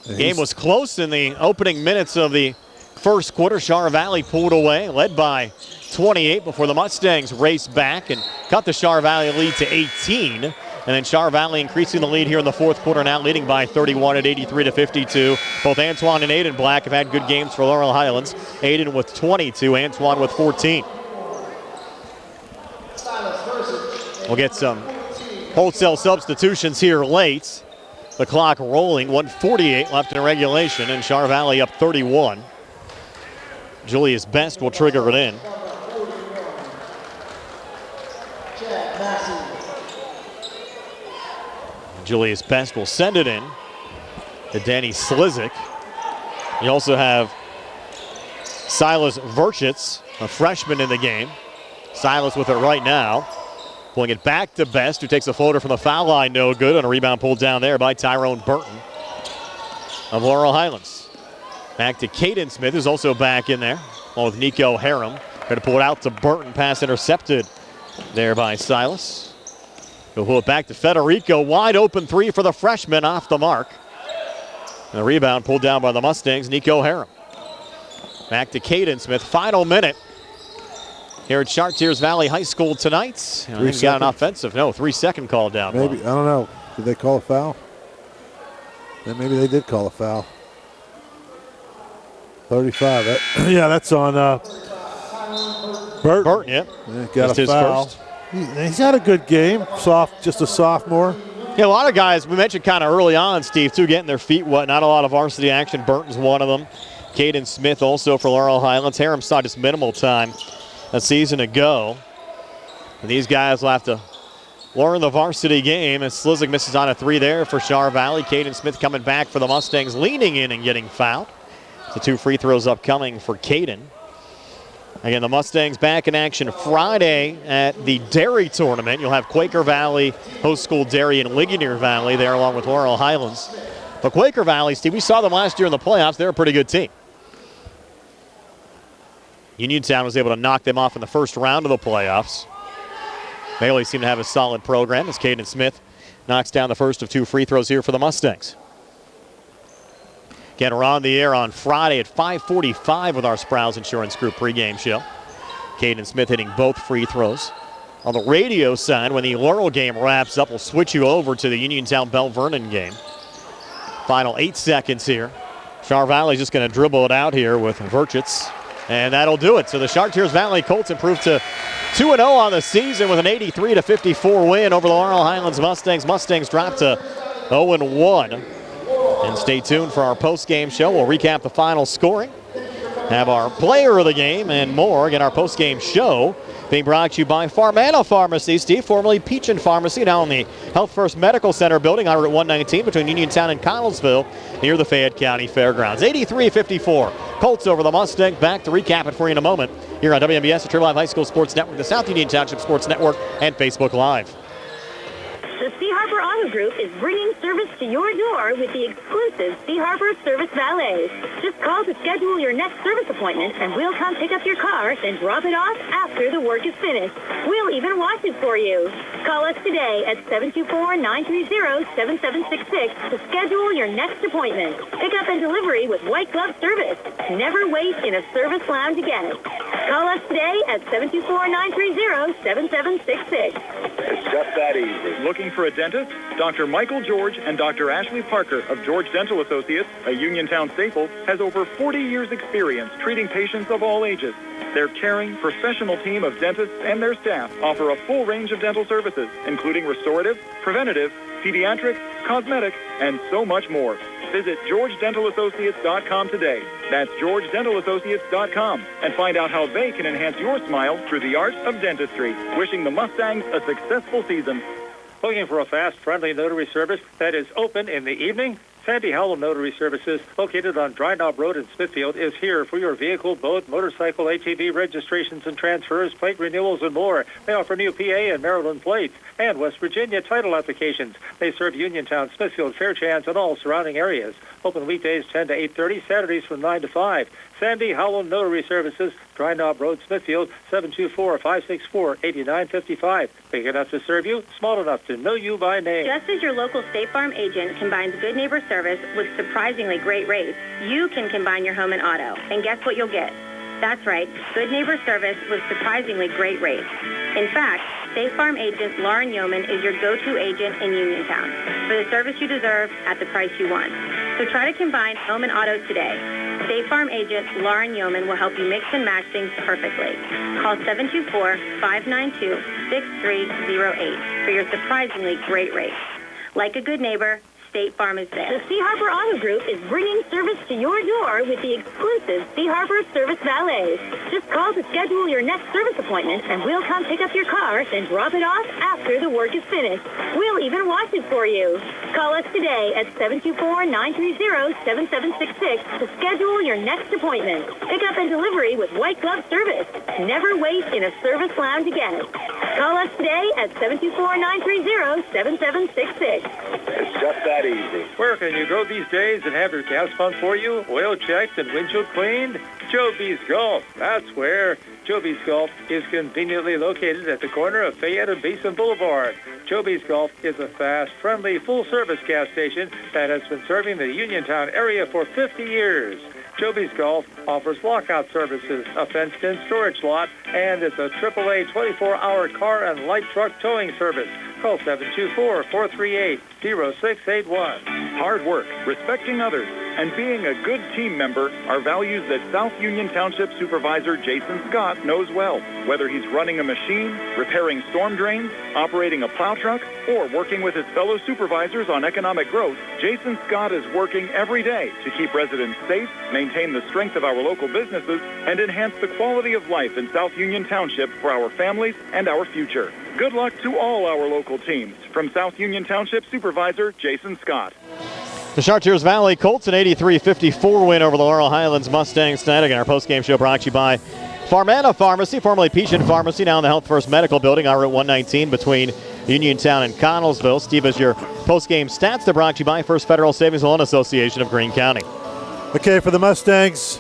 The game was close in the opening minutes of the first quarter. Char Valley pulled away, led by 28 before the Mustangs raced back and cut the Char Valley lead to 18. And then Char Valley increasing the lead here in the 4th quarter, now leading by 31 at 83-52. Both Antoine and Aiden Black have had good games for Laurel Highlands. Aiden with 22, Antoine with 14. We'll get some wholesale substitutions here late. The clock rolling, 1:48 left in regulation, and Char Valley up 31. Julius Best will trigger it in. Julius Best will send it in to Danny Slizik. You also have Silas Verchitz, a freshman in the game. Silas with it right now. Pulling it back to Best, who takes a floater from the foul line, no good, and a rebound pulled down there by Tyrone Burton of Laurel Highlands. Back to Caden Smith, who's also back in there, along with Nico Harem. Going to pull it out to Burton, pass intercepted there by Silas. He'll pull it back to Federico, wide open 3 for the freshman, off the mark. And the rebound pulled down by the Mustangs, Nico Harem. Back to Caden Smith, final minute here at Chartiers Valley High School tonight. I think got an offensive, 3-second call down. Maybe, I don't know. Did they call a foul? Then maybe they did call a foul. 35. Yeah, that's on Burton. Burton, yeah. Got a foul. He's had a good game. Just a sophomore. Yeah, a lot of guys, we mentioned kind of early on, Steve, too, getting their feet wet. Not a lot of varsity action. Burton's one of them. Caden Smith also for Laurel Highlands. Harem saw just minimal time a season ago. And these guys will have to learn the varsity game as Slizik misses on a 3 there for Char Valley. Caden Smith coming back for the Mustangs, leaning in and getting fouled. The 2 free throws upcoming for Caden. Again, the Mustangs back in action Friday at the Dairy Tournament. You'll have Quaker Valley, Host School Dairy, and Ligonier Valley there along with Laurel Highlands. But Quaker Valley, Steve, we saw them last year in the playoffs. They're a pretty good team. Uniontown was able to knock them off in the first round of the playoffs. They always seem to have a solid program as Caden Smith knocks down the first of 2 free throws here for the Mustangs. Again, we're on the air on Friday at 5:45 with our Sprouse Insurance Group pregame show. Caden Smith hitting both free throws. On the radio side, when the Laurel game wraps up, we'll switch you over to the Uniontown Bell Vernon game. Final 8 seconds here. Char Valley's just going to dribble it out here with Verchitz. And that'll do it. So the Chartiers Valley Colts improved to 2-0 on the season with an 83-54 win over the Laurel Highlands Mustangs. Mustangs dropped to 0-1. And stay tuned for our post-game show. We'll recap the final scoring, have our player of the game, and more. Again, our post-game show being brought to you by Farmana Pharmacy, Steve, formerly Peachin Pharmacy, now in the Health First Medical Center building on Route 119 between Uniontown and Connellsville near the Fayette County Fairgrounds. 83-54. Colts over the Mustangs. Back to recap it for you in a moment here on WMBS, the True Live High School Sports Network, the South Union Township Sports Network, and Facebook Live. The Sea Harbor Auto Group is bringing service to your door with the exclusive Sea Harbor Service Valet. Just call to schedule your next service appointment, and we'll come pick up your car, then drop it off after the work is finished. We'll even wash it for you. Call us today at 724-930-7766 to schedule your next appointment. Pickup and delivery with white glove service. Never wait in a service lounge again. Call us today at 724-930-7766. It's just that easy. Looking for a dentist? Dr. Michael George and Dr. Ashley Parker of George Dental Associates, a Uniontown staple, has over 40 years' experience treating patients of all ages. Their caring, professional team of dentists and their staff offer a full range of dental services, including restorative, preventative, pediatric, cosmetic, and so much more. Visit GeorgeDentalAssociates.com today. That's GeorgeDentalAssociates.com, and find out how they can enhance your smile through the art of dentistry. Wishing the Mustangs a successful season. Looking for a fast, friendly notary service that is open in the evening? Sandy Howell Notary Services, located on Dry Knob Road in Smithfield, is here for your vehicle, boat, motorcycle, ATV registrations and transfers, plate renewals, and more. They offer new PA and Maryland plates and West Virginia title applications. They serve Uniontown, Smithfield, Fairchance, and all surrounding areas. Open weekdays 10 to 8:30, Saturdays from 9 to 5. Sandy Howell Notary Services, Dry Knob Road, Smithfield, 724-564-8955. Big enough to serve you, small enough to know you by name. Just as your local State Farm agent combines good neighbor service with surprisingly great rates, you can combine your home and auto. And guess what you'll get? That's right, good neighbor service with surprisingly great rates. In fact, State Farm agent Lauren Yeoman is your go-to agent in Uniontown for the service you deserve at the price you want. So try to combine home and auto today. State Farm agent Lauren Yeoman will help you mix and match things perfectly. Call 724-592-6308 for your surprisingly great rates. Like a good neighbor, State Farm is there. The Sea Harbor Auto Group is bringing service to your door with the exclusive Sea Harbor Service Valets. Just call to schedule your next service appointment, and we'll come pick up your car, then drop it off after the work is finished. We'll even wash it for you. Call us today at 724-930-7766 to schedule your next appointment. Pickup and delivery with white glove service. Never wait in a service lounge again. Call us today at 724-930-7766. It's just that easy. Where can you go these days and have your gas pumped for you, oil checked, and windshield cleaned? Joe B's Golf. That's where. Joe B's Golf is conveniently located at the corner of Fayette and Basin Boulevard. Joe B's Golf is a fast, friendly, full-service gas station that has been serving the Uniontown area for 50 years. Joe B's Golf offers lockout services, a fenced-in storage lot, and it's a AAA 24-hour car and light truck towing service. Call 724-438-0681. Hard work, respecting others, and being a good team member are values that South Union Township Supervisor Jason Scott knows well. Whether he's running a machine, repairing storm drains, operating a plow truck, or working with his fellow supervisors on economic growth, Jason Scott is working every day to keep residents safe, maintain the strength of our local businesses, and enhance the quality of life in South Union Township for our families and our future. Good luck to all our local teams. From South Union Township Supervisor Jason Scott. The Chartiers Valley Colts an 83-54 win over the Laurel Highlands Mustangs tonight. Again, our post-game show brought to you by Farmana Pharmacy, formerly Peachin Pharmacy, now in the Health First Medical Building on Route 119 between Uniontown and Connellsville. Steve, as your post-game stats, they're brought to you by First Federal Savings Loan Association of Greene County. Okay, for the Mustangs,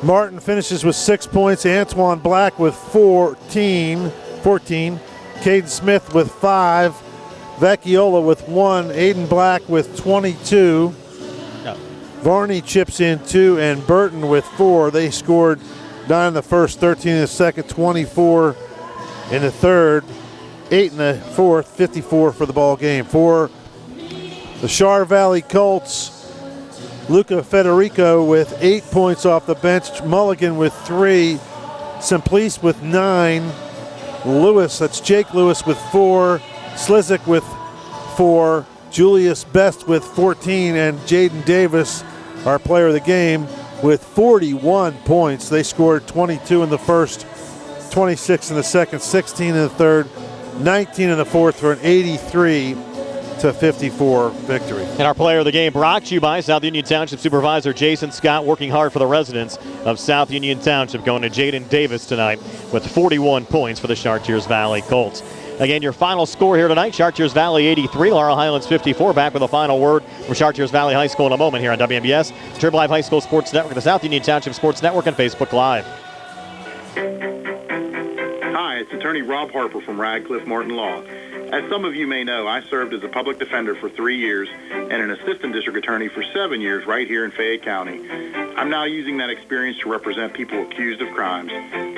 Martin finishes with 6 points. Antoine Black with 14. Caden Smith with 5. Vecchiola with 1. Aiden Black with 22. Varney chips in 2, and Burton with 4. They scored 9 in the first, 13 in the second, 24 in the third, 8 in the fourth, 54 for the ball game. For the Char Valley Colts, Luca Federico with 8 points off the bench. Mulligan with 3. Simplice with 9. Lewis, that's Jake Lewis with 4. Slizik with 4. Julius Best with 14. And Jaden Davis, our player of the game, with 41 points. They scored 22 in the first, 26 in the second, 16 in the third, 19 in the fourth for an 83-54 victory. And our player of the game brought to you by South Union Township Supervisor Jason Scott, working hard for the residents of South Union Township, going to Jaden Davis tonight with 41 points for the Chartiers Valley Colts. Again, your final score here tonight, Chartiers Valley 83, Laurel Highlands 54. Back with a final word from Chartiers Valley High School in a moment here on WMBS, Triple Live High School Sports Network, the South Union Township Sports Network, and Facebook Live. Hi, it's attorney Rob Harper from Radcliffe Martin Law. As some of you may know, I served as a public defender for 3 years and an assistant district attorney for 7 years right here in Fayette County. I'm now using that experience to represent people accused of crimes.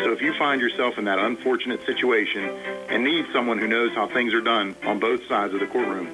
So if you find yourself in that unfortunate situation and need someone who knows how things are done on both sides of the courtroom,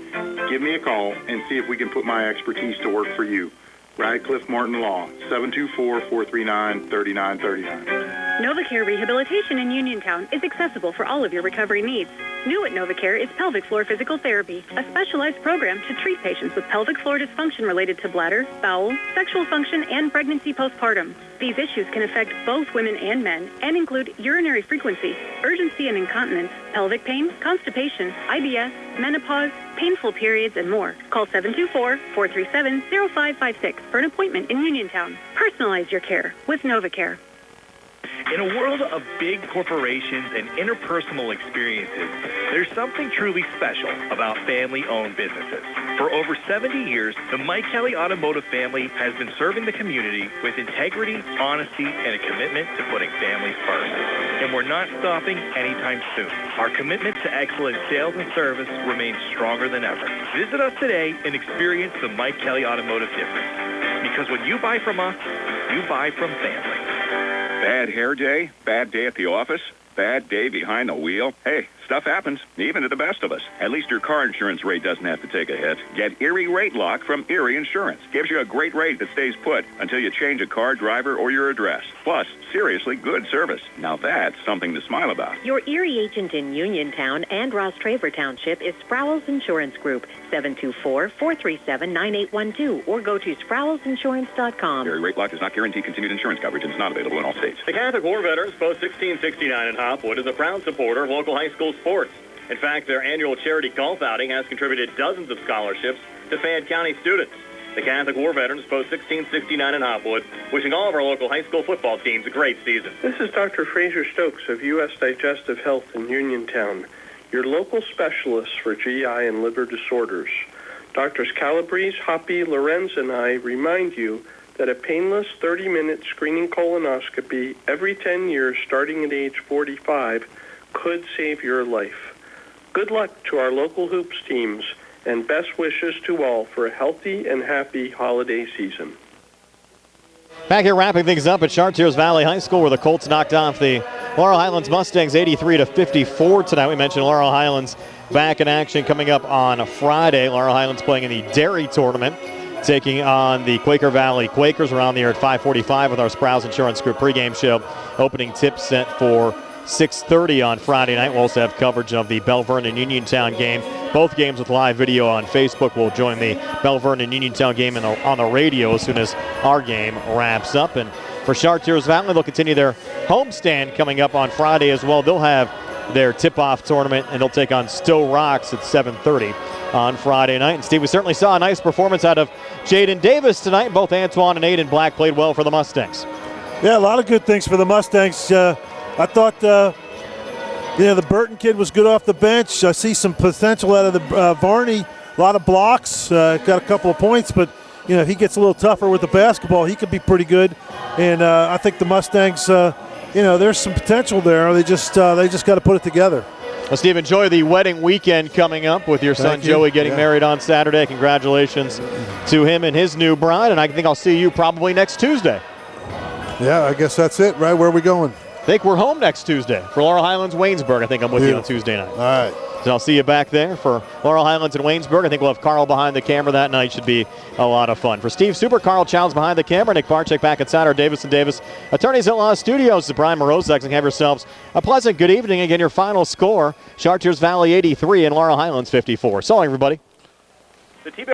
give me a call and see if we can put my expertise to work for you. Radcliffe Martin Law, 724-439-3939. NovaCare Rehabilitation in Uniontown is accessible for all of your recovery needs. New at NovaCare is pelvic floor physical therapy, a specialized program to treat patients with pelvic floor dysfunction related to bladder, bowel, sexual function, and pregnancy postpartum. These issues can affect both women and men and include urinary frequency, urgency and incontinence, pelvic pain, constipation, IBS, menopause, painful periods, and more. Call 724-437-0556 for an appointment in Uniontown. Personalize your care with NovaCare. In a world of big corporations and interpersonal experiences, there's something truly special about family-owned businesses. For over 70 years, the Mike Kelly Automotive family has been serving the community with integrity, honesty, and a commitment to putting families first. And we're not stopping anytime soon. Our commitment to excellent sales and service remains stronger than ever. Visit us today and experience the Mike Kelly Automotive difference. Because when you buy from us, you buy from family. Bad hair day? Bad day at the office? Bad day behind the wheel? Hey, stuff happens, even to the best of us. At least your car insurance rate doesn't have to take a hit. Get Erie Rate Lock from Erie Insurance. Gives you a great rate that stays put until you change a car, driver, or your address. Plus, seriously good service. Now that's something to smile about. Your Erie agent in Uniontown and Ross Traver Township is Sprowls Insurance Group, 724-437-9812, or go to sprowlsinsurance.com. Erie Rate Lock does not guarantee continued insurance coverage and is not available in all states. The Catholic War Veterans Post 1669 in Hopwood is a proud supporter of local high school sports. In fact, their annual charity golf outing has contributed dozens of scholarships to Fayette County students. The Catholic War Veterans Post 1669 in Hopwood, wishing all of our local high school football teams a great season. This is Dr. Fraser Stokes of U.S. Digestive Health in Uniontown, your local specialist for GI and liver disorders. Doctors Calabrese, Hoppy, Lorenz, and I remind you that a painless 30-minute screening colonoscopy every 10 years starting at age 45 could save your life. Good luck to our local hoops teams and best wishes to all for a healthy and happy holiday season. Back here wrapping things up at Chartiers Valley High School, where the Colts knocked off the Laurel Highlands Mustangs 83-54 tonight. We mentioned Laurel Highlands back in action coming up on Friday. Laurel Highlands playing in the Dairy Tournament, taking on the Quaker Valley Quakers. We're on the air at 5:45 with our Sprowls Insurance Group pregame show. Opening tip set for 6:30 on Friday night. We'll also have coverage of the Belle Vernon and Uniontown game. Both games with live video on Facebook. We'll join the Belle Vernon and Uniontown game on the radio as soon as our game wraps up. And for Chartiers Valley, they'll continue their homestand coming up on Friday as well. They'll have their tip-off tournament, and they'll take on Stowe Rocks at 7:30 on Friday night. And Steve, we certainly saw a nice performance out of Jaden Davis tonight. Both Antoine and Aiden Black played well for the Mustangs. Yeah, a lot of good things for the Mustangs. I thought, the Burton kid was good off the bench. I see some potential out of the Varney. A lot of blocks, got a couple of points, but if he gets a little tougher with the basketball, he could be pretty good. And I think the Mustangs, there's some potential there. They just got to put it together. Well, Steve, enjoy the wedding weekend coming up with your son Joey getting married on Saturday. Congratulations to him and his new bride, and I think I'll see you probably next Tuesday. Yeah, I guess that's it, right? Where are we going? I think we're home next Tuesday for Laurel Highlands, Waynesburg. I think I'm with you on Tuesday night. All right. So I'll see you back there for Laurel Highlands and Waynesburg. I think we'll have Carl behind the camera that night. Should be a lot of fun. For Steve Super, Carl Childs behind the camera, Nick Barczyk back at Saturday, Davis & Davis Attorneys at Law Studios. The Brian Morozek, and have yourselves a pleasant good evening. Again, your final score, Chartiers Valley 83 and Laurel Highlands 54. So long, everybody. The T-Berry